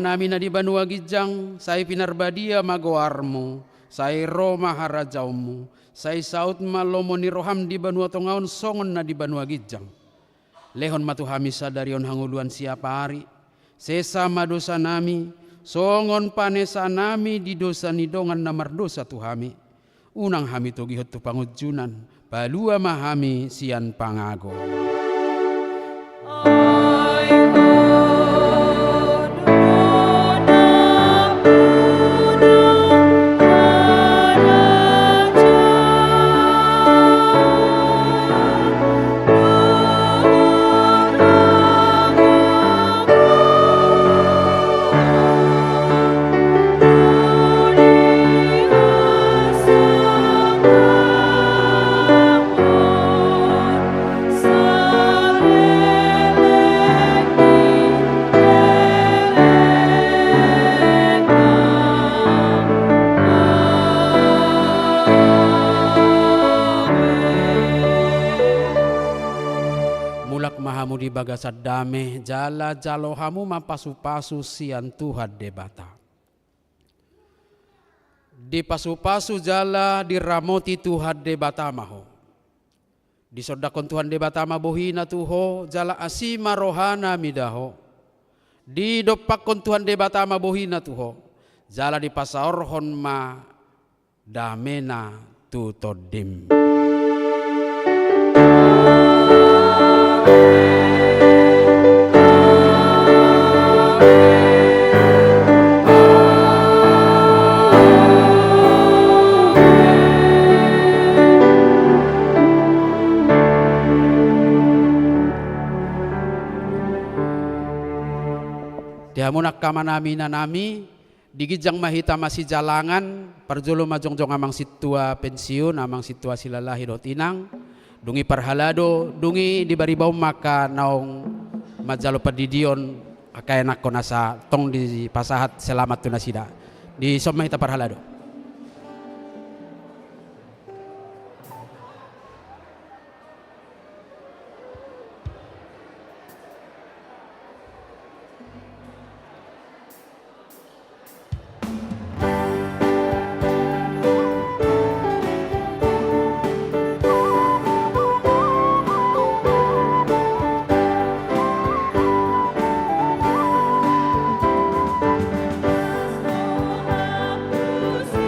D: Namin na di banua gijang, say pinarbadia magoarmo, say Roma harajaumu, say saut malomo ni roham di banua tongaon songon na di banua gijang. Lehon matuhami sadarion hanguluan siapa hari, sesama dosa nami, songon panesa nami di dosa nidongan namar dosa tuhami. Unang hami tugihot tu pangujunan, palua mahami sian pangago. Mahamu di bagasad dame jala jalo hamu mapasu-pasu sian Tuhan debata. Di pasu-pasu jala diramoti Tuhan debata maho. Di sodakon Tuhan debata mabohina tuho jala asima rohana midaho. Di dopakon Tuhan debata mabohina tuho jala di pasaorhon ma damena tutodim. Dihamunak kamanami nanami digijang mahita masih jalangan perjolo majong-jong amang situa pensiun amang situa silalahi dotinang dungi parhalado dungi di baribau maka naong majalo padidion akayanak konasa tong di pasahat selamat tunasida di somahita parhalado.
H: Yesus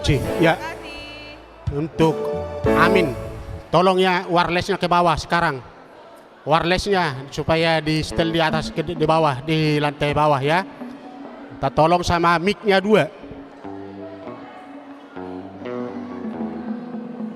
H: kunci. Ya. Untuk amin. Tolong ya wirelessnya ke bawah sekarang. Wirelessnya supaya di setel di atas di bawah, di lantai bawah ya. Kita tolong sama mic-nya 2.